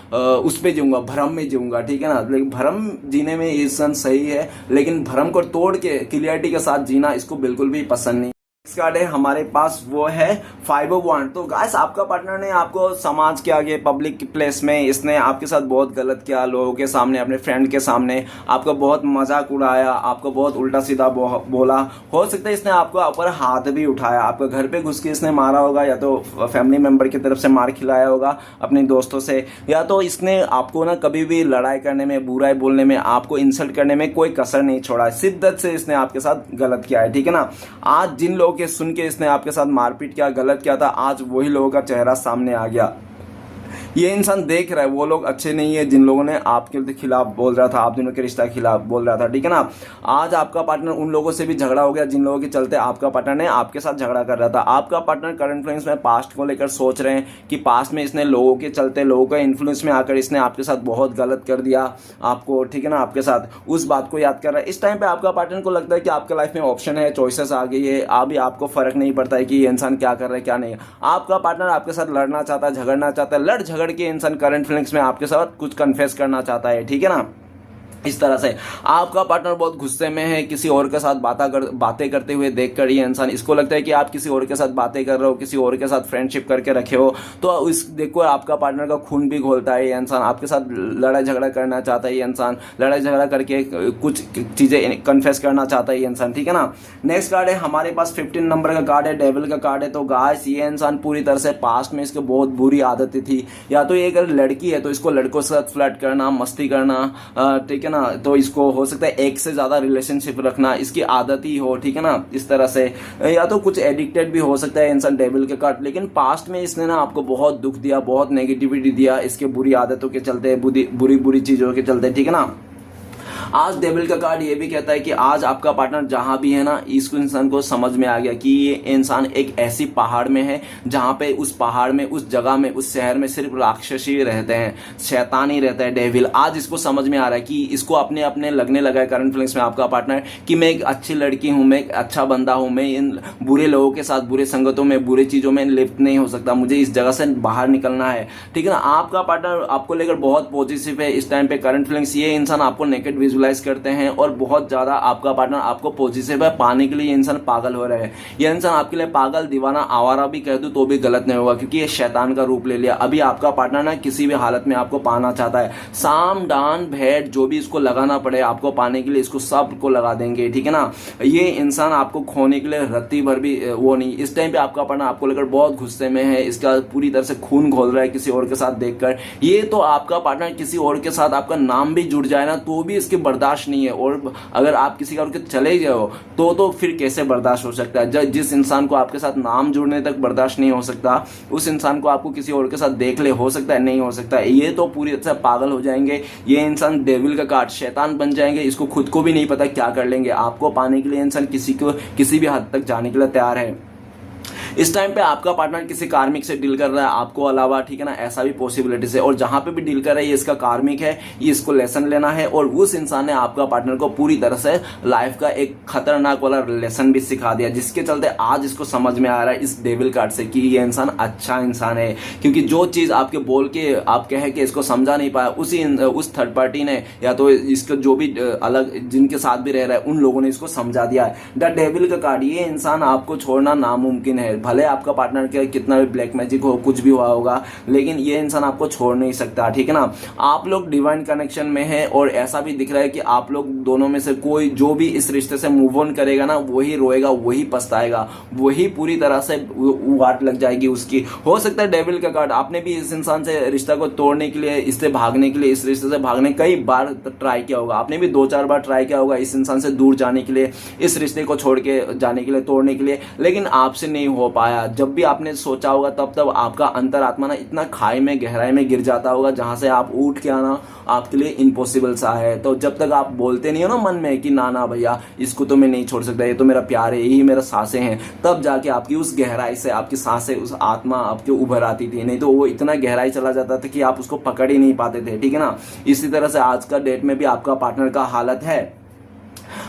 उस पे जीऊंगा, भ्रम में जीऊंगा, ठीक है ना। लेकिन भ्रम जीने में ये इंसान सही है, लेकिन भ्रम को तोड़ के क्लियरिटी के साथ जीना इसको बिल्कुल भी पसंद नहीं। नेक्स्ट कार्ड है हमारे पास वो है 5 ऑफ वांड। तो गाइस आपका पार्टनर ने आपको समाज के आगे पब्लिक प्लेस में इसने आपके साथ बहुत गलत किया, लोगों के सामने, अपने फ्रेंड के सामने आपका बहुत मजाक उड़ाया, आपको बहुत उल्टा सीधा बोला, हो सकता है इसने आपको ऊपर हाथ भी उठाया, आपके घर पे घुस के इसने मारा होगा, या तो फैमिली मेंबर की तरफ से मार खिलाया होगा अपने दोस्तों से, या तो इसने आपको ना कभी भी लड़ाई करने में, बुराई बोलने में, आपको इंसल्ट करने में कोई कसर नहीं छोड़ा, शिद्दत से इसने आपके साथ गलत किया है, ठीक है ना। आज जिन लोग के सुन के इसने आपके साथ मारपीट किया, गलत किया था, आज वही लोगों का चेहरा सामने आ गया। ये इंसान देख रहा है वो लोग अच्छे नहीं है जिन लोगों ने आपके खिलाफ बोल रहा था, आप दोनों के रिश्ता के खिलाफ बोल रहा था, ठीक है ना। आज आपका पार्टनर उन लोगों से भी झगड़ा हो गया जिन लोगों के चलते आपका पार्टनर ने आपके साथ झगड़ा कर रहा था। आपका पार्टनर करंट फ्रेंड्स में पास्ट को लेकर सोच रहे हैं कि पास्ट में इसने लोगों के चलते, लोगों के इन्फ्लुएंस में आकर इसने आपके साथ बहुत गलत कर दिया आपको, ठीक है ना, आपके साथ उस बात को याद कर रहा है। इस टाइम पे आपका पार्टनर को लगता है कि आपके लाइफ में ऑप्शन है, चॉइसेस आ गई है, अभी आपको फर्क नहीं पड़ता है कि ये इंसान क्या कर रहा है क्या नहीं। आपका पार्टनर आपके साथ लड़ना चाहता है, झगड़ना चाहता है, लड़ झगड़ के इंसान करंट फीलिंग्स में आपके साथ कुछ कन्फेस करना चाहता है, ठीक है ना। इस तरह से आपका पार्टनर बहुत गुस्से में है, किसी और के साथ बातें करते हुए देखकर ये इंसान, इसको लगता है कि आप किसी और के साथ बातें कर रहे हो, किसी और के साथ फ्रेंडशिप करके रखे हो, तो इस देखो आपका पार्टनर का खून भी घोलता है ये इंसान, आपके साथ लड़ाई झगड़ा करना चाहता है ये इंसान, लड़ाई झगड़ा करके कुछ चीजें कन्फेस करना चाहता है ये इंसान, ठीक है ना। नेक्स्ट कार्ड है हमारे पास 15 नंबर का कार्ड है, डेविल का कार्ड है। तो गाइस ये इंसान पूरी तरह से पास्ट में इसके बहुत बुरी आदतें थी, या तो ये अगर लड़की है तो इसको लड़कों के साथ फ्लर्ट करना, मस्ती करना, ठीक है ना, तो इसको हो सकता है एक से ज्यादा रिलेशनशिप रखना इसकी आदत ही हो, ठीक है ना, इस तरह से, या तो कुछ एडिक्टेड भी हो सकता है इंसान डेविल के कार्ड। लेकिन पास्ट में इसने ना आपको बहुत दुख दिया, बहुत नेगेटिविटी दिया इसके बुरी आदतों के चलते, बुरी चीजों के चलते, ठीक है ना। आज डेविल का कार्ड ये भी कहता है कि आज आपका पार्टनर जहां भी है ना, इस इंसान को समझ में आ गया कि ये इंसान एक ऐसी पहाड़ में है जहां पे उस पहाड़ में, उस जगह में, उस शहर में सिर्फ राक्षस ही रहते हैं, शैतान ही रहता है, डेविल। आज इसको समझ में आ रहा है कि इसको अपने अपने लगने लगा है करंट फीलिंग्स में आपका पार्टनर कि मैं एक अच्छी लड़की हूं, मैं एक अच्छा बंदा हूं, मैं इन बुरे लोगों के साथ, बुरे संगतों में, बुरे चीजों में लिप्त नहीं हो सकता, मुझे इस जगह से बाहर निकलना है, ठीक है ना। आपका पार्टनर आपको लेकर बहुत पॉजिटिव है इस टाइम पे करंट फीलिंग्स। ये इंसान आपको नेकेड विजुलाइज करते हैं और बहुत ज्यादा आपका पार्टनर आपको पॉजिटिव है पाने के लिए ये इंसान पागल हो रहे हैं। ये इंसान आपके लिए पागल, दीवाना, आवारा भी कह दूं तो भी गलत नहीं होगा, क्योंकि ये शैतान का रूप ले लिया। अभी आपका पार्टनर ना किसी भी हालत में आपको पाना चाहता है, साम डान भेंट जो भी इसको लगाना पड़े आपको पाने के लिए, इसको सब को लगा देंगे, ठीक है ना। ये इंसान आपको खोने के लिए रत्ती भर भी वो नहीं। इस टाइम पे आपका पार्टनर आपको लेकर बहुत गुस्से में है, इसका पूरी तरह से खून घोल रहा है किसी और के साथ देखकर। ये तो आपका पार्टनर किसी और के साथ आपका नाम भी जुड़ जाए ना तो भी इसकी बर्दाश्त नहीं है, और अगर आप किसी और के चले गए हो तो फिर कैसे बर्दाश्त हो सकता है। जिस इंसान को आपके साथ नाम जुड़ने तक बर्दाश्त नहीं हो सकता, उस इंसान को आपको किसी और के साथ देख ले, हो सकता है नहीं हो सकता है। ये तो पूरी तरह से पागल हो जाएंगे, ये इंसान डेविल का कार्ड, शैतान बन जाएंगे, इसको खुद को भी नहीं पता क्या कर लेंगे। आपको पाने के लिए इंसान किसी भी हद तक जाने के लिए तैयार है। इस टाइम पे आपका पार्टनर किसी कार्मिक से डील कर रहा है आपको अलावा, ठीक है ना, ऐसा भी पॉसिबिलिटीज है। और जहां पे भी डील कर रहा है ये इसका कार्मिक है, ये इसको लेसन लेना है। और उस इंसान ने आपका पार्टनर को पूरी तरह से लाइफ का एक खतरनाक वाला लेसन भी सिखा दिया, जिसके चलते आज इसको समझ में आ रहा है इस डेविल कार्ड से कि ये इंसान अच्छा इंसान है, क्योंकि जो चीज आपके बोल के आप कह के इसको समझा नहीं पाया, उस थर्ड पार्टी ने, या तो इसको जो भी अलग जिनके साथ भी रह रहा है उन लोगों ने इसको समझा दिया है। द डेविल का कार्ड, ये इंसान आपको छोड़ना नामुमकिन है। भले आपका पार्टनर के कितना भी ब्लैक मैजिक हो, कुछ भी हुआ होगा, लेकिन ये इंसान आपको छोड़ नहीं सकता, ठीक है ना। आप लोग डिवाइन कनेक्शन में है और ऐसा भी दिख रहा है कि आप लोग दोनों में से कोई जो भी इस रिश्ते से मूव ऑन करेगा ना, वही रोएगा, वही पछताएगा, वही पूरी तरह से वाट लग जाएगी उसकी। हो सकता है डेविल का कार्ड, आपने भी इस इंसान से रिश्ता को तोड़ने के लिए, इससे भागने के लिए, इस रिश्ते से भागने कई बार ट्राई किया होगा, आपने भी 2-4 बार ट्राई किया होगा इस इंसान से दूर जाने के लिए, इस रिश्ते को छोड़ के जाने के लिए, तोड़ने के लिए, लेकिन आपसे नहीं हो पाया। जब भी आपने सोचा होगा तब आपका अंतरात्मा ना इतना खाई में गहराई में गिर जाता होगा जहां से आप उठ के आना आपके लिए इम्पॉसिबल सा है। तो जब तक आप बोलते नहीं हो ना मन में कि ना ना भैया इसको तो मैं नहीं छोड़ सकता, ये तो मेरा प्यार है, यही मेरा सांसें हैं, तब जाके आपकी उस गहराई से आपकी सांसें, उस आत्मा आपके उभर आती थी। नहीं तो वो इतना गहराई चला जाता था कि आप उसको पकड़ ही नहीं पाते थे, ठीक है ना। इसी तरह से आज का डेट में भी आपका पार्टनर का हालत है।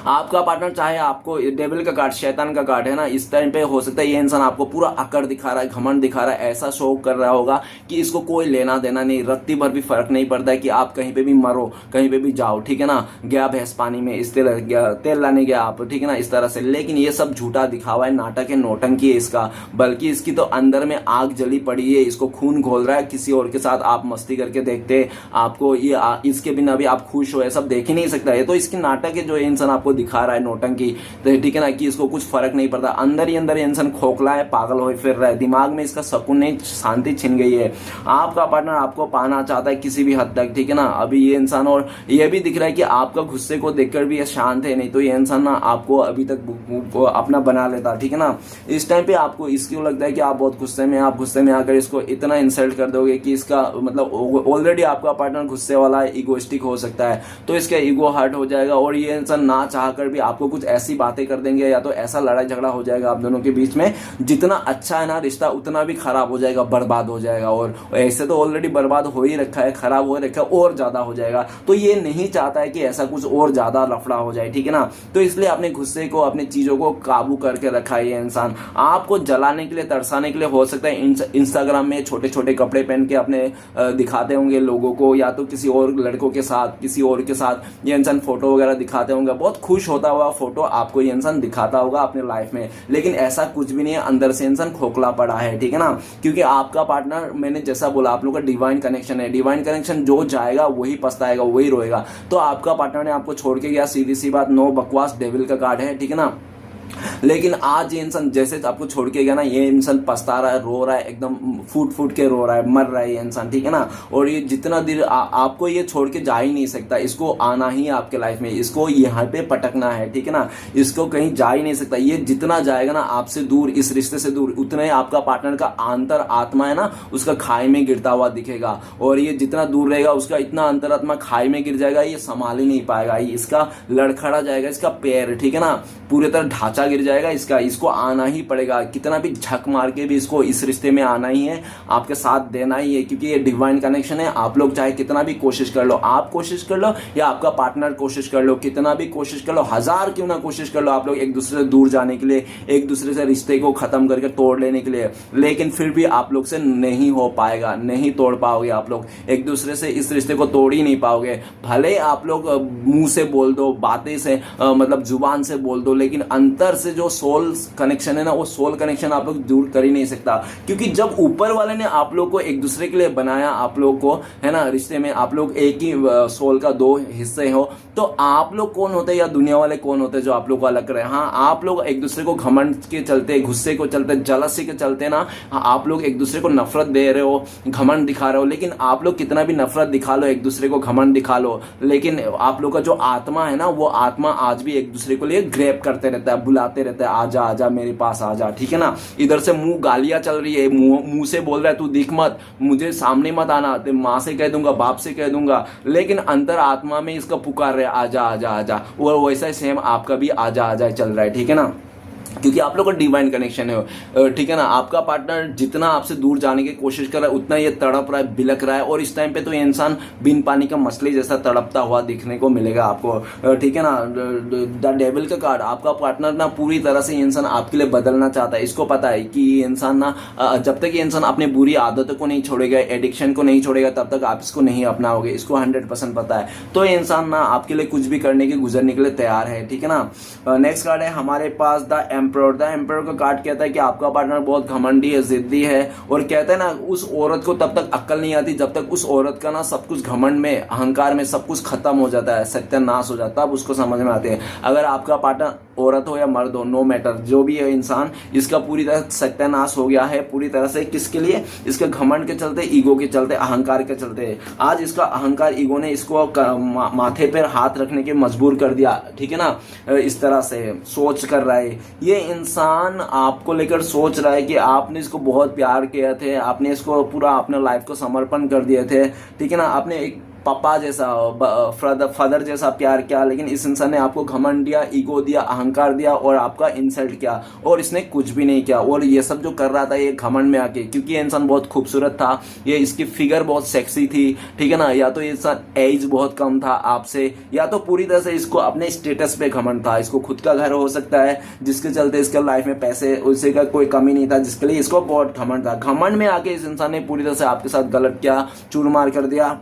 आपका पार्टनर चाहे आपको डेविल का कार्ड, शैतान का कार्ड है ना, इस टाइम पे हो सकता है ये इंसान आपको पूरा अकड़ दिखा रहा है, घमंड दिखा रहा है, ऐसा शो कर रहा होगा कि इसको कोई लेना देना नहीं, रत्ती भर भी फर्क नहीं पड़ता है कि आप कहीं पे भी मरो, कहीं पे भी जाओ, ठीक है ना। गया भैंस पानी में, इस तरह गया तेल लाने गया आप, ठीक है ना, इस तरह से। लेकिन ये सब झूठा दिखावा है, नाटक है, नौटंकी है इसका। बल्कि इसकी तो अंदर में आग जली पड़ी है, इसको खून घोल रहा है। किसी और के साथ आप मस्ती करके देखते, आपको ये इसके बिना भी आप खुश हो, ये सब देख ही नहीं सकता। ये तो इसकी नाटक है जो इंसान आपको दिखा रहा है, नौटंकी, तो ठीक है ना, कि इसको कुछ फर्क नहीं पड़ता। अंदर ही अंदर इंसान खोखला है, पागल हो फिर रहा है, दिमाग में इसका सुकून नहीं, शांति छिन गई है। आपका पार्टनर आपको पाना चाहता है किसी भी हद तक, ठीक है ना। अभी ये इंसान, और ये भी दिख रहा है कि आपका गुस्से को देखकर भी ये शांत है, नहीं तो ये इंसान ना आपको अभी तक अपना बना लेता, ठीक है ना। इस टाइम पे आपको इसको लगता है कि आप बहुत गुस्से में, आप गुस्से में आकर इसको इतना इंसल्ट कर दोगे कि इसका मतलब ऑलरेडी आपका पार्टनर गुस्से वाला है, इगोइस्टिक हो सकता है, तो इसका ईगो हर्ट हो जाएगा और ये इंसान ना चाहकर भी आपको कुछ ऐसी बातें कर देंगे या तो ऐसा लड़ाई झगड़ा हो जाएगा आप दोनों के बीच में, जितना अच्छा है ना रिश्ता उतना भी खराब हो जाएगा, बर्बाद हो जाएगा। और ऐसे तो ऑलरेडी बर्बाद हो ही रखा है, खराब हो रखा है, और ज्यादा हो जाएगा। तो ये नहीं चाहता है कि ऐसा कुछ और ज्यादा लफड़ा हो जाए, ठीक है ना। तो इसलिए अपने गुस्से को, अपनी चीजों को काबू करके रखा है ये इंसान। आपको जलाने के लिए, तरसाने के लिए हो सकता है इंस्टाग्राम में छोटे छोटे कपड़े पहन के अपने दिखाते होंगे लोगों को, या तो किसी और लड़कों के साथ, किसी और के साथ ये इंसान फोटो वगैरह दिखाते होंगे, बहुत खुश होता हुआ फोटो आपको ये इंसान दिखाता होगा अपने लाइफ में। लेकिन ऐसा कुछ भी नहीं है, अंदर से इंसान खोखला पड़ा है, ठीक है ना। क्योंकि आपका पार्टनर, मैंने जैसा बोला, आप लोग का डिवाइन कनेक्शन है। डिवाइन कनेक्शन जो जाएगा वही पछताएगा, वही रोएगा। तो आपका पार्टनर ने आपको छोड़ के गया, सीधी सी बात, नो बकवास, डेविल का कार्ड है, ठीक है ना। लेकिन आज ये इंसान जैसे आपको छोड़ के गया ना, ये इंसान पछता रहा है, रो रहा है, एकदम फूट फूट के रो रहा है, मर रहा है ये इंसान, ठीक है ना। और ये जितना देर आपको ये छोड़ के जा ही नहीं सकता, इसको आना ही आपके लाइफ में, इसको यहाँ पे पटकना है, ठीक है ना। इसको कहीं जा ही नहीं सकता। ये जितना जाएगा ना आपसे दूर, इस रिश्ते से दूर, उतना ही आपका पार्टनर का अंतर आत्मा है ना, उसका खाई में गिरता हुआ दिखेगा। और ये जितना दूर रहेगा उसका इतना अंतरात्मा खाई में गिर जाएगा, ये संभाल ही नहीं पाएगा, इसका लड़खड़ा जाएगा, इसका पैर, ठीक है ना, पूरी तरह ढांचा गिर जाएगा इसका। इसको आना ही पड़ेगा, कितना भी झक मार के भी इसको इस रिश्ते में आना ही है, आपके साथ देना ही है। क्योंकि ये डिवाइन कनेक्शन है। आप लोग चाहे कितना भी कोशिश कर लो, आप कोशिश कर लो या आपका पार्टनर कोशिश कर लो, कितना भी कोशिश कर लो, 1000 क्यों ना कोशिश कर लो आप लोग एक दूसरे से दूर जाने के लिए, एक दूसरे से रिश्ते को खत्म करके तोड़ लेने के लिए, लेकिन फिर भी आप लोग से नहीं हो पाएगा, नहीं तोड़ पाओगे आप लोग एक दूसरे से, इस रिश्ते को तोड़ ही नहीं पाओगे। भले आप लोग मुंह से बोल दो, बातें से मतलब जुबान से बोल दो, लेकिन अंतर से जो सोल कनेक्शन है ना, वो सोल कनेक्शन आप लोग दूर कर ही नहीं सकता। क्योंकि जब ऊपर वाले ने आप लोग को एक दूसरे के लिए बनाया, आप लोग को, है ना, रिश्ते में आप लोग एक ही सोल का 2 हिस्से हो, तो आप लोग कौन होते हैं या दुनिया वाले कौन होते हैं जो आप लोग को अलग कर रहे हैं। हाँ, आप लोग एक दूसरे को घमंड के चलते, गुस्से को चलते, जलसी के चलते ना, आप लोग एक दूसरे को नफरत दे रहे हो, घमंड दिखा रहे हो। लेकिन आप लोग कितना भी नफरत दिखा लो, एक दूसरे को घमंड दिखा लो, लेकिन आप लोग का जो आत्मा है ना, वो आत्मा आज भी एक दूसरे को लिए ग्रैब करते रहता है, बुलाते रहता है, आजा आजा मेरे पास आजा, ठीक है ना। इधर से मुंह गालियां चल रही है, मुंह से बोल रहा है तू दिख मत, मुझे सामने मत आना, तो माँ से कह दूंगा, बाप से कह दूंगा, लेकिन अंतर आत्मा में इसका पुकार रहे आजा आजा आजा। और वैसा ही सेम आपका भी आजा आजा चल रहा है, ठीक है ना। क्योंकि आप लोग का डिवाइन कनेक्शन है, ठीक है ना। आपका पार्टनर जितना आपसे दूर जाने की कोशिश कर रहा है, उतना ये तड़प रहा है, बिलक रहा है। और इस टाइम पे तो ये इंसान बिन पानी का मछली जैसा तड़पता हुआ दिखने को मिलेगा आपको, ठीक है ना। द डेविल का कार्ड, आपका पार्टनर ना पूरी तरह से इंसान आपके लिए बदलना चाहता है। इसको पता है कि ये इंसान ना, जब तक ये इंसान अपने बुरी आदतों को नहीं छोड़ेगा, एडिक्शन को नहीं छोड़ेगा, तब तक आप इसको नहीं अपनाओगे, इसको 100% पता है। तो ये इंसान ना आपके लिए कुछ भी करने के, गुजरने के लिए तैयार है, ठीक है ना। नेक्स्ट कार्ड है हमारे पास द एम्परर का कार्ड। कहता है कि आपका पार्टनर बहुत घमंडी है, जिद्दी है, और कहता है ना उस औरत को तब तक अक्ल नहीं आती जब तक उस औरत का ना सब कुछ घमंड में, अहंकार में सब कुछ खत्म हो जाता है, सत्यानाश हो जाता है, तब उसको समझ में आते हैं। अगर आपका पार्टनर औरत हो या मर्द हो, नो मैटर, जो भी है इंसान, इसका पूरी तरह सत्यानाश हो गया है पूरी तरह से। किसके लिए? इसके घमंड के चलते, ईगो के चलते, अहंकार के चलते। आज इसका अहंकार, ईगो ने इसको माथे पर हाथ रखने के मजबूर कर दिया, ठीक है ना। इस तरह से सोच कर रहा है ये ये इंसान आपको लेकर सोच रहा है कि आपने इसको बहुत प्यार किया थे, आपने इसको पूरा अपने लाइफ को समर्पण कर दिए थे, ठीक है ना, आपने एक पापा जैसा फादर जैसा प्यार किया, लेकिन इस इंसान ने आपको घमंड दिया, ईगो दिया, अहंकार दिया और आपका इंसल्ट किया, और इसने कुछ भी नहीं किया। और ये सब जो कर रहा था ये घमंड में आके, क्योंकि ये इंसान बहुत खूबसूरत था, ये इसकी फिगर बहुत सेक्सी थी, ठीक है ना, या तो ये इंसान एज बहुत कम था आपसे, या तो पूरी तरह से इसको अपने स्टेटस पे घमंड था। इसको खुद का घर हो सकता है जिसके चलते इसके लाइफ में पैसे उसे का कोई कमी नहीं था, जिसके लिए इसको बहुत घमंड था। घमंड में आके इस इंसान ने पूरी तरह से आपके साथ गलत किया, चूरमार कर दिया,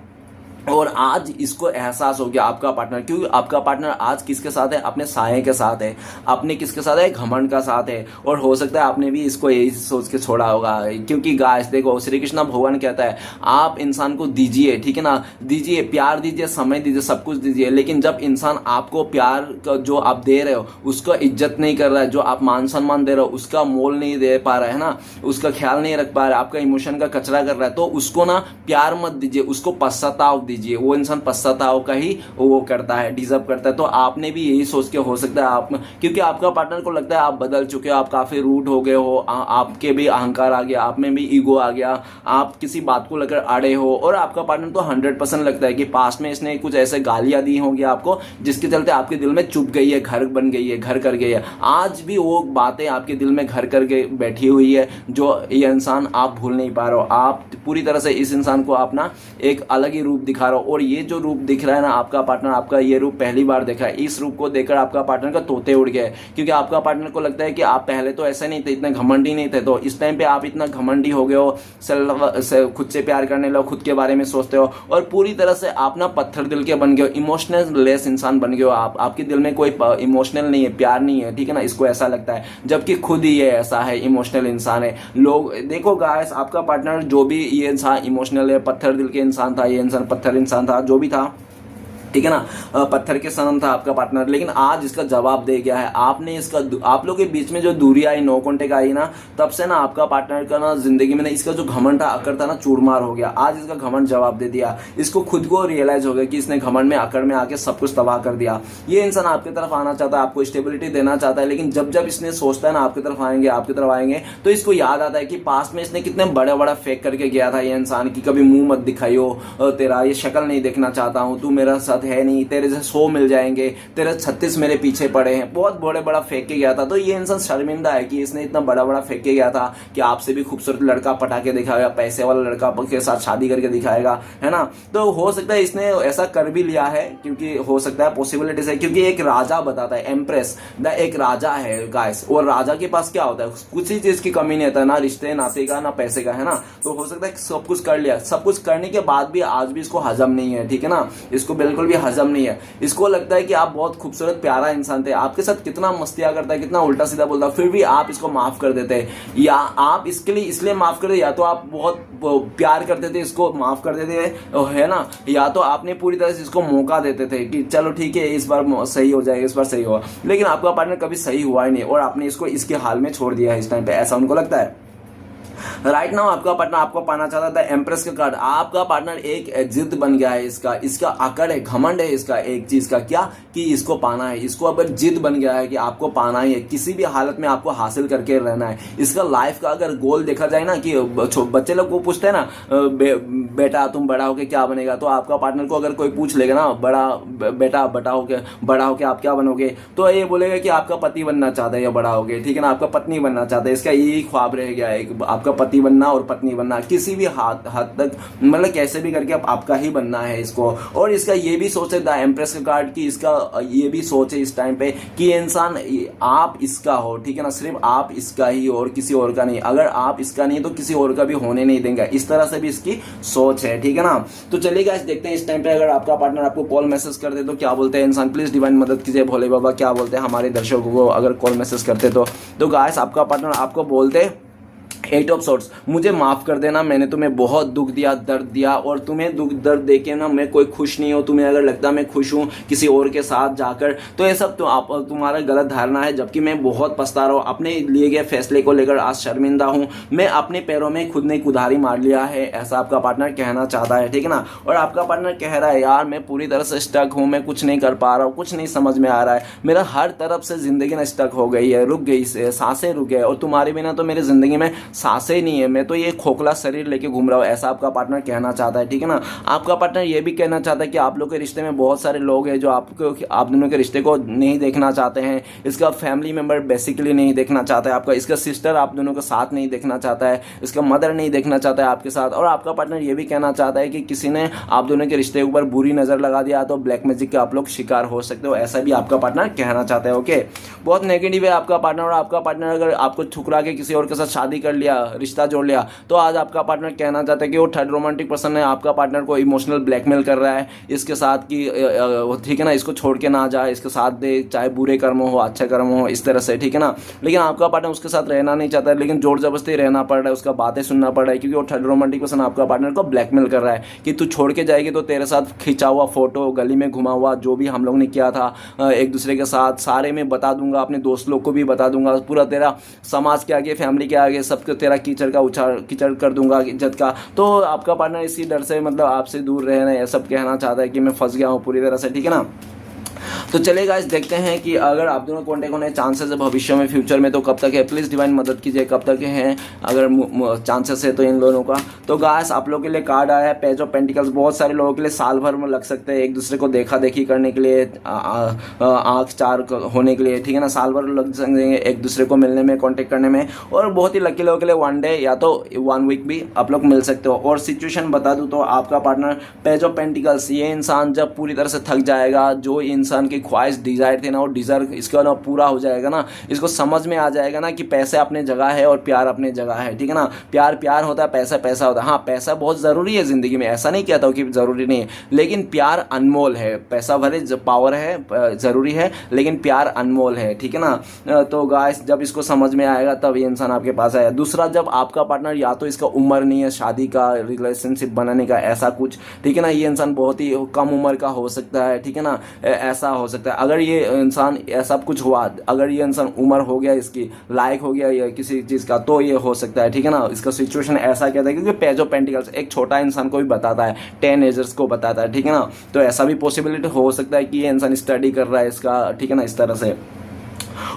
और आज इसको एहसास हो गया आपका पार्टनर, क्योंकि आपका पार्टनर आज किसके साथ है, अपने साये के साथ है, अपने किसके साथ है, घमंड का साथ है। और हो सकता है आपने भी इसको यही सोच के छोड़ा होगा, क्योंकि गाइस देखो श्री कृष्ण भगवान कहता है आप इंसान को दीजिए, ठीक है ना, दीजिए, प्यार दीजिए, समय दीजिए, सब कुछ दीजिए, लेकिन जब इंसान आपको प्यार जो आप दे रहे हो उसका इज्जत नहीं कर रहा है, जो आप मान सम्मान दे रहे हो उसका मोल नहीं दे पा रहा है ना, उसका ख्याल नहीं रख पा रहा है, आपका इमोशन का कचरा कर रहा है, तो उसको ना प्यार मत दीजिए, उसको पश्चाताप दीजिए। वो इंसान पश्चाताप का ही वो करता है, डिजर्व करता है। तो आपने भी यही सोच के, हो सकता है आप, क्योंकि आपका पार्टनर को लगता है आप बदल चुके हो, आप काफी रूड हो गए हो, आपके भी अहंकार आ गया, आप में भी ईगो आ गया, आप किसी बात को लेकर अड़े हो, और आपका पार्टनर तो 100% लगता है कि पास्ट में इसने कुछ ऐसे गालियां दी होंगी आपको जिसके चलते आपके दिल में चुप गई है, घर बन गई है, घर कर गई है। आज भी वो बातें आपके दिल में घर करके बैठी हुई है, जो ये इंसान आप भूल नहीं पा रहे हो। आप पूरी तरह से इस इंसान को अपना एक अलग ही रूप दिखा रहे हो, और ये जो रूप दिख रहा है ना आपका पार्टनर, आपका ये रूप पहली बार देखा है। इस रूप को देखकर आपका पार्टनर का तोते उड़ गए, क्योंकि आपका पार्टनर को लगता है कि आप पहले तो ऐसे नहीं थे, इतने घमंडी नहीं थे, तो इस टाइम पे आप इतना घमंडी हो गए हो, खुद से प्यार करने लगे, खुद के बारे में सोचते हो, और पूरी तरह से आप ना पत्थर दिल के बन गए हो, इमोशनल लेस इंसान बन गए हो। आपके दिल में कोई इमोशनल नहीं है, प्यार नहीं है, ठीक है ना, इसको ऐसा लगता है, जबकि खुद ही ये ऐसा है, इमोशनल इंसान है। लोग देखो गाइस, आपका पार्टनर जो भी ये इंसान इमोशनल है, पत्थर दिल के इंसान था, ये इंसान पत्थर इंसान था, जो भी था, ठीक है ना, पत्थर के सनम था आपका पार्टनर, लेकिन आज इसका जवाब दे गया है। आपने इसका, आप लोग के बीच में जो दूरी आई, नो कांटेक्ट आई ना, तब से ना आपका पार्टनर का ना जिंदगी में ना इसका जो घमंड था, अकड़ था ना, चूरमार हो गया। आज इसका घमंड जवाब दे दिया, इसको खुद को रियलाइज हो गया कि इसने घमंड में, अकड़ में आके सब कुछ तबाह कर दिया। ये इंसान आपकी तरफ आना चाहता है, आपको स्टेबिलिटी देना चाहता है, लेकिन जब जब इसने सोचता है ना आपकी तरफ आएंगे, आपकी तरफ आएंगे, तो इसको याद आता है कि पास्ट में इसने कितने बड़े बड़ा फेक करके गया था। ये इंसान की कभी मुंह मत दिखाइयो, तेरा ये शक्ल नहीं देखना चाहता हूं, तू मेरा साथ है नहीं, तेरे से 100 मिल जाएंगे, तेरे 36 मेरे पीछे पड़े हैं, बहुत बड़े बड़ा फेंक के गया था। तो ये इंसान शर्मिंदा है कि इसने इतना बड़ा बड़ा फेंक के गया था कि आपसे भी खूबसूरत लड़का पटा के दिखाएगा, पैसे वाला लड़का के साथ शादी करके दिखाएगा, है ना। तो हो सकता है इसने ऐसा कर भी लिया है, क्योंकि हो सकता है पॉसिबिलिटीज है, क्योंकि एक राजा बताता है, एम्प्रेस द एक राजा है गाइस, और राजा के पास क्या होता है, कुछ ही चीज की कमी नहीं होता, ना रिश्ते नाते का, ना पैसे का, है ना। तो हो सकता है सब कुछ कर लिया, सब कुछ करने के बाद भी आज भी इसको हजम नहीं है, ठीक है ना, इसको बिल्कुल भी हजम नहीं है। इसको लगता है कि आप बहुत खूबसूरत प्यारा इंसान थे, आपके साथ कितना मस्तियां करता है, कितना उल्टा सीधा बोलता है, फिर भी आप इसको माफ कर देते हैं, या आप इसके लिए इसलिए माफ कर देते, या तो आप बहुत प्यार करते थे, इसको माफ कर देते, है ना, या तो आपने पूरी तरह से इसको मौका देते थे कि चलो ठीक है इस बार सही हो जाएगा, इस बार सही होगा, लेकिन आपका पार्टनर कभी सही हुआ ही नहीं, और आपने इसको इसके हाल में छोड़ दिया है इस टाइम पे, ऐसा उनको लगता है। राइट नाउ आपका पार्टनर आपको पाना चाहता था एम्प्रेस का कार्ड, आपका पार्टनर एक जिद बन गया है, इसका अकड़ है, घमंड है इसका एक चीज का, क्या कि इसको पाना है, इसको अब जिद बन गया है कि आपको पाना ही है, किसी भी हालत में आपको हासिल करके रहना है। इसका लाइफ का अगर गोल देखा जाए ना, कि बच्चे लोग को पूछते हैं ना, बेटा तुम बड़ा होके क्या बनेगा, तो आपका पार्टनर को अगर कोई पूछ लेगा ना, बेटा बड़ा होके आप क्या बनोगे, तो ये बोलेगा कि आपका पति बनना चाहता है, या बड़ा होके, ठीक है ना, आपका पत्नी बनना चाहता है, इसका यही ख्वाब रह गया है, आपका पति बनना और पत्नी बनना, किसी भी हद तक, मतलब कैसे भी करके आपका ही बनना है इसको। और इसका ये भी सोच है द एम्प्रेस का कार्ड की, इसका ये भी सोच है इस टाइम पे कि इंसान आप इसका हो, ठीक है ना, सिर्फ आप इसका ही और किसी और का नहीं, अगर आप इसका नहीं तो किसी और का भी होने नहीं देंगे, इस तरह से भी इसकी सोच है, ठीक है ना। तो चलिए गाइस देखते हैं इस टाइम पे अगर आपका पार्टनर आपको कॉल मैसेज कर दे तो क्या बोलते हैं इंसान, प्लीज डिवाइन मदद कीजिए भोले बाबा, क्या बोलते हैं हमारे दर्शकों को अगर कॉल मैसेज करते तो गाइस आपका पार्टनर आपको बोलते एट ऑफ सोर्ट्स, मुझे माफ़ कर देना, मैंने तुम्हें बहुत दुख दिया, दर्द दिया, और तुम्हें दुख दर्द देके ना मैं कोई खुश नहीं हूँ। तुम्हें अगर लगता मैं खुश हूँ किसी और के साथ जाकर, तो ये सब तो आप तुम्हारा गलत धारणा है। जबकि मैं बहुत पछता रहा हूँ अपने लिए गए फैसले को लेकर, आज शर्मिंदा हूँ, मैं अपने पैरों में खुद ने कुल्हाड़ी मार लिया है, ऐसा आपका पार्टनर कहना चाहता है, ठीक है ना। और आपका पार्टनर कह रहा है यार मैं पूरी तरह से स्टक हूँ, मैं कुछ नहीं कर पा रहा हूँ, कुछ नहीं समझ में आ रहा है, मेरा हर तरफ से जिंदगी ना स्टक हो गई है, रुक गई, सांसें रुक गए, और तुम्हारे बिना तो मेरी जिंदगी में सांसें ही नहीं है, मैं तो ये खोखला शरीर लेके घूम रहा हूँ, ऐसा आपका पार्टनर कहना चाहता है, ठीक है ना। आपका पार्टनर ये भी कहना चाहता है कि आप लोग के रिश्ते में बहुत सारे लोग हैं जो आप दोनों के रिश्ते को नहीं देखना चाहते हैं। इसका फैमिली मेंबर बेसिकली नहीं देखना चाहता है आपका, इसका सिस्टर आप दोनों के साथ नहीं देखना चाहता है, इसका मदर नहीं देखना चाहता है आपके साथ। और आपका पार्टनर ये भी कहना चाहता है कि किसी ने आप दोनों के रिश्ते के ऊपर बुरी नज़र लगा दिया तो ब्लैक मैजिक के आप लोग शिकार हो सकते हो, ऐसा भी आपका पार्टनर कहना चाहता है। ओके, बहुत नेगेटिव है आपका पार्टनर। और आपका पार्टनर अगर आपको ठुकरा के किसी और के साथ शादी कर लिया, रिश्ता जोड़ लिया, तो आज आपका पार्टनर कहना चाहता है कि वो थर्ड रोमांटिक पर्सन है, आपका पार्टनर को इमोशनल ब्लैकमेल कर रहा है इसके साथ कि ठीक है ना, इसको छोड़ के ना जाए, इसके साथ दे, चाहे बुरे कर्म हो अच्छे कर्म हो, इस तरह से, ठीक है ना। लेकिन आपका पार्टनर उसके साथ रहना नहीं चाहता है, लेकिन जोर जबरदस्ती रहना पड़ रहा है, उसका बातें सुनना पड़ रहा है, क्योंकि वो थर्ड रोमांटिक पर्सन आपका पार्टनर को ब्लैकमेल कर रहा है कि तू छोड़ के जाएगी तो तेरे साथ खिंचा हुआ फोटो, गली में घुमा हुआ जो भी हम लोग ने किया था एक दूसरे के साथ, सारे में बता दूंगा, अपने दोस्त लोग को भी बता दूंगा, पूरा तेरा समाज के आगे, फैमिली के आगे, सबको तेरा कीचड़ कर दूंगा इज्जत का। तो आपका पार्टनर इसी डर से मतलब आपसे दूर रहना, ये सब कहना चाहता है कि मैं फंस गया हूँ पूरी तरह से, ठीक है ना। तो चलिए गाइस देखते हैं कि अगर आप दोनों कॉन्टेक्ट होने चांसेस है भविष्य में, फ्यूचर में, तो कब तक है, प्लीज़ डिवाइन मदद कीजिए, कब तक हैं अगर चांसेस है तो इन दोनों का। तो गाइस आप लोगों के लिए कार्ड आया है पेज ऑफ पेंटिकल्स। बहुत सारे लोगों के लिए साल भर में लग सकते हैं एक दूसरे को देखा देखी करने के लिए, आँख चार होने के लिए, ठीक है ना, साल भर लग सकेंगे एक दूसरे को मिलने में, कॉन्टेक्ट करने में। और बहुत ही लकी लोगों के लिए 1 डे या तो 1 वीक भी आप लोग मिल सकते हो। और सिचुएशन बता दूँ तो आपका पार्टनर पेज ऑफ पेंटिकल्स, ये इंसान जब पूरी तरह से थक जाएगा, जो इंसान की ख्वाहिश डिजायर थी ना, वो डिजायर इसका ना पूरा हो जाएगा ना, इसको समझ में आ जाएगा ना कि पैसे अपने जगह है और प्यार अपने जगह है, ठीक है ना। प्यार प्यार होता है, पैसा पैसा होता है। हाँ, पैसा बहुत ज़रूरी है ज़िंदगी में, ऐसा नहीं कहता हूँ कि ज़रूरी नहीं है, लेकिन प्यार अनमोल है। पैसा भले पावर है, ज़रूरी है, लेकिन प्यार अनमोल है, ठीक है ना। तो गाइस जब इसको समझ में आएगा तब ये इंसान आपके पास आएगा। दूसरा, जब आपका पार्टनर या तो इसका उम्र नहीं है शादी का, रिलेशनशिप बनाने का, ऐसा कुछ, ठीक है ना, ये इंसान बहुत ही कम उम्र का हो सकता है, ठीक है ना, ऐसा हो सकता है। अगर ये इंसान ऐसा कुछ हुआ, अगर ये इंसान उम्र हो गया, इसकी लायक हो गया या किसी चीज़ का, तो ये हो सकता है, ठीक है ना। इसका सिचुएशन ऐसा कहता है, क्योंकि पेज ऑफ पेंटिकल्स एक छोटा इंसान को भी बताता है, 10 एजर्स को बताता है, ठीक है ना। तो ऐसा भी पॉसिबिलिटी हो सकता है कि ये इंसान स्टडी कर रहा है इसका, ठीक है ना, इस तरह से।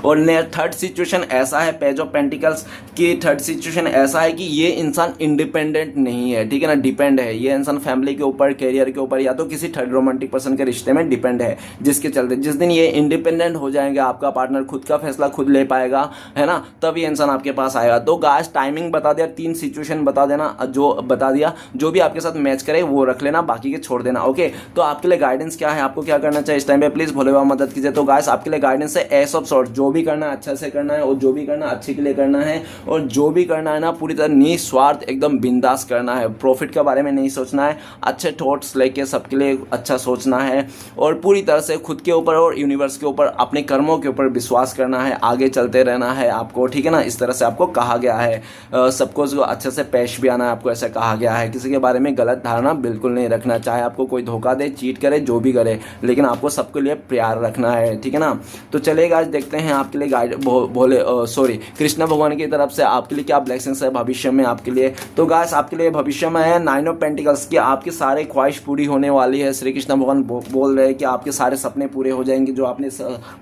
और थर्ड सिचुएशन ऐसा है पेज ऑफ पेंटिकल्स की, थर्ड सिचुएशन ऐसा है कि ये इंसान इंडिपेंडेंट नहीं है, ठीक है ना, डिपेंड है। ये इंसान फैमिली के ऊपर, कैरियर के ऊपर, या तो किसी थर्ड रोमांटिक पर्सन के रिश्ते में डिपेंड है, जिसके चलते जिस दिन ये इंडिपेंडेंट हो जाएंगे, आपका पार्टनर खुद का फैसला खुद ले पाएगा, है ना, तब ये इंसान आपके पास आएगा। तो गाइस टाइमिंग बता दिया, 3 सिचुएशन बता देना, जो बता दिया, जो भी आपके साथ मैच करे वो रख लेना, बाकी के छोड़ देना। ओके, तो आपके लिए गाइडेंस क्या है, आपको क्या करना चाहिए इस टाइम पे, प्लीज भोले बाबा मदद कीजिए। तो गाइस आपके लिए गाइडेंस है एस ऑफ सॉर्ट, जो भी करना है अच्छा से करना है, और जो भी करना अच्छे के लिए करना है, और जो भी करना है ना पूरी तरह निस्वार्थ एकदम बिंदास करना है, प्रॉफिट के बारे में नहीं सोचना है, अच्छे थॉट्स लेके सबके लिए अच्छा सोचना है, और पूरी तरह से खुद के ऊपर और यूनिवर्स के ऊपर, अपने कर्मों के ऊपर विश्वास करना है, आगे चलते रहना है आपको, ठीक है ना। इस तरह से आपको कहा गया है, सबको अच्छे से पेश भी आना है आपको, ऐसा कहा गया है। किसी के बारे में गलत धारणा बिल्कुल नहीं रखना, चाहे आपको कोई धोखा दे, चीट करे, जो भी करे, लेकिन आपको सबके लिए प्यार रखना है, ठीक है ना। तो चलिए आज देखते हैं आपके लिए कृष्ण भगवान की तरफ से आपके लिए क्या ब्लेसिंग्स है भविष्य में आपके लिए। तो गाइस आपके लिए भविष्य में है 9 ऑफ पेंटिकल्स की, आपकी सारे ख्वाहिश पूरी होने वाली है। श्री कृष्ण भगवान बोल रहे हैं कि आपके सारे सपने पूरे हो जाएंगे, जो आपने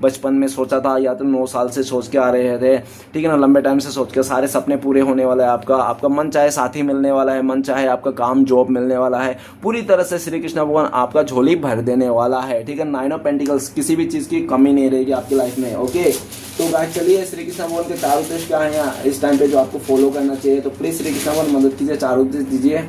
बचपन में सोचा था, या तो 9 साल से सोच के आ रहे थे, ठीक है ना, लंबे टाइम से सोच के, सारे सपने पूरे होने वाला है आपका मन चाहे साथी मिलने वाला है, मन चाहे आपका काम जॉब मिलने वाला है, पूरी तरह से श्री कृष्ण भगवान आपका झोली भर देने वाला है, ठीक है। 9 ऑफ पेंटिकल्स, किसी भी चीज़ की कमी नहीं रहेगी आपकी लाइफ में। ओके, तो गाइस चलिए श्री कृष्ण भगवान के 4 उद्देश्य क्या है इस टाइम पे जो आपको फॉलो करना चाहिए। तो प्लीज श्री कृष्ण भगवान मदद कीजिए, 4 उद्देश्य दीजिए।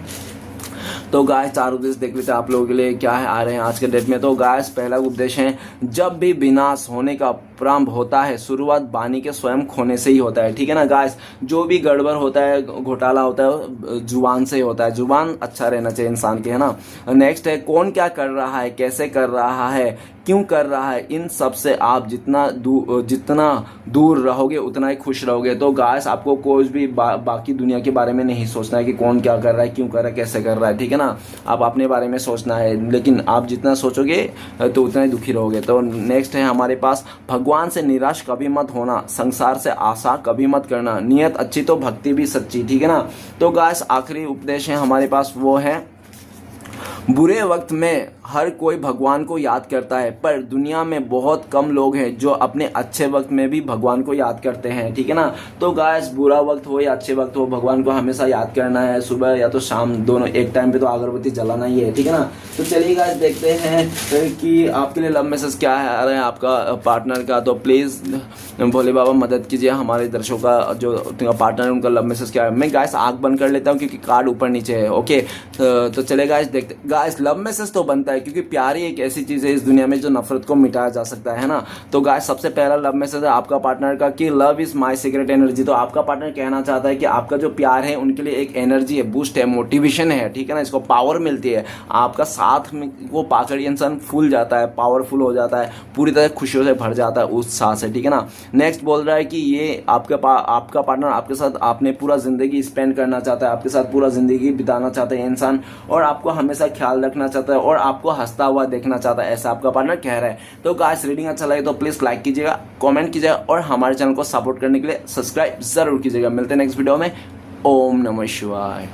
तो गाइस 4 उद्देश्य देख लेते हैं आप लोगों के लिए क्या है आ रहे हैं आज के डेट में। तो गाइस पहला उद्देश्य है, जब भी विनाश होने का प्रारंभ होता है शुरुआत बानी के स्वयं खोने से ही होता है, ठीक है ना गाइस। जो भी गड़बड़ होता है, घोटाला होता है, जुबान से ही होता है। जुबान अच्छा रहना चाहिए इंसान के, है ना। नेक्स्ट है कौन क्या कर रहा है, कैसे कर रहा है, क्यों कर रहा है, इन सब से आप जितना दूर रहोगे उतना ही खुश रहोगे। तो गाइस आपको कोई भी बाकी दुनिया के बारे में नहीं सोचना है कि कौन क्या कर रहा है, क्यों कर रहा है, कैसे कर रहा है, ठीक है ना। आप अपने बारे में सोचना है, लेकिन आप जितना सोचोगे तो उतना ही दुखी रहोगे। तो नेक्स्ट है हमारे पास भगवान से निराश कभी मत होना, संसार से आशा कभी मत करना, नियत अच्छी तो भक्ति भी सच्ची, ठीक है ना। तो गाइस आखिरी उपदेश है हमारे पास, वो है बुरे वक्त में हर कोई भगवान को याद करता है, पर दुनिया में बहुत कम लोग हैं जो अपने अच्छे वक्त में भी भगवान को याद करते हैं, ठीक है ना। तो गाइस बुरा वक्त हो या अच्छे वक्त हो, भगवान को हमेशा याद करना है, सुबह या तो शाम, दोनों एक टाइम पे तो अगरबत्ती जलाना ही है, ठीक है ना। तो चलिए गाइस देखते हैं कि आपके लिए लव मैसेज क्या है आ रहा है आपका पार्टनर का। तो प्लीज़ भोले बाबा मदद कीजिए हमारे दर्शकों का, जो पार्टनर है उनका लव मैसेज क्या है। मैं गाइस आँख बंद कर लेता हूँ क्योंकि कार्ड ऊपर नीचे है, ओके। तो चले गाइस देखते। गाइस लव मैसेज तो बनता है क्योंकि प्यार ही एक ऐसी चीज़ है इस दुनिया में जो नफरत को मिटाया जा सकता है ना। तो गाइस सबसे पहला लव मैसेज है आपका पार्टनर का कि love is my secret energy. तो आपका पार्टनर कहना चाहता है कि आपका जो प्यार है उनके लिए एक एनर्जी है, बूस्ट है, मोटिवेशन है, ठीक है ना। इसको पावर मिलती है, आपका साथ में वो पाकर इंसान फूल जाता है, पावरफुल हो जाता है, पूरी तरह खुशियों से भर जाता है उत्साह से, ठीक है ना। नेक्स्ट बोल रहा है कि ये आपका पार्टनर आपके साथ आपने पूरा जिंदगी स्पेंड करना चाहता है, आपके साथ पूरा जिंदगी बिताना चाहता है इंसान, और आपको हमेशा ख्याल रखना चाहता है और आपको हंसता हुआ देखना चाहता है, ऐसा आपका पार्टनर कह रहा है। तो गाइस रीडिंग अच्छा लगे तो प्लीज लाइक कीजिएगा, कमेंट कीजिएगा और हमारे चैनल को सपोर्ट करने के लिए सब्सक्राइब जरूर कीजिएगा। मिलते हैं नेक्स्ट वीडियो में। ओम नमः शिवाय।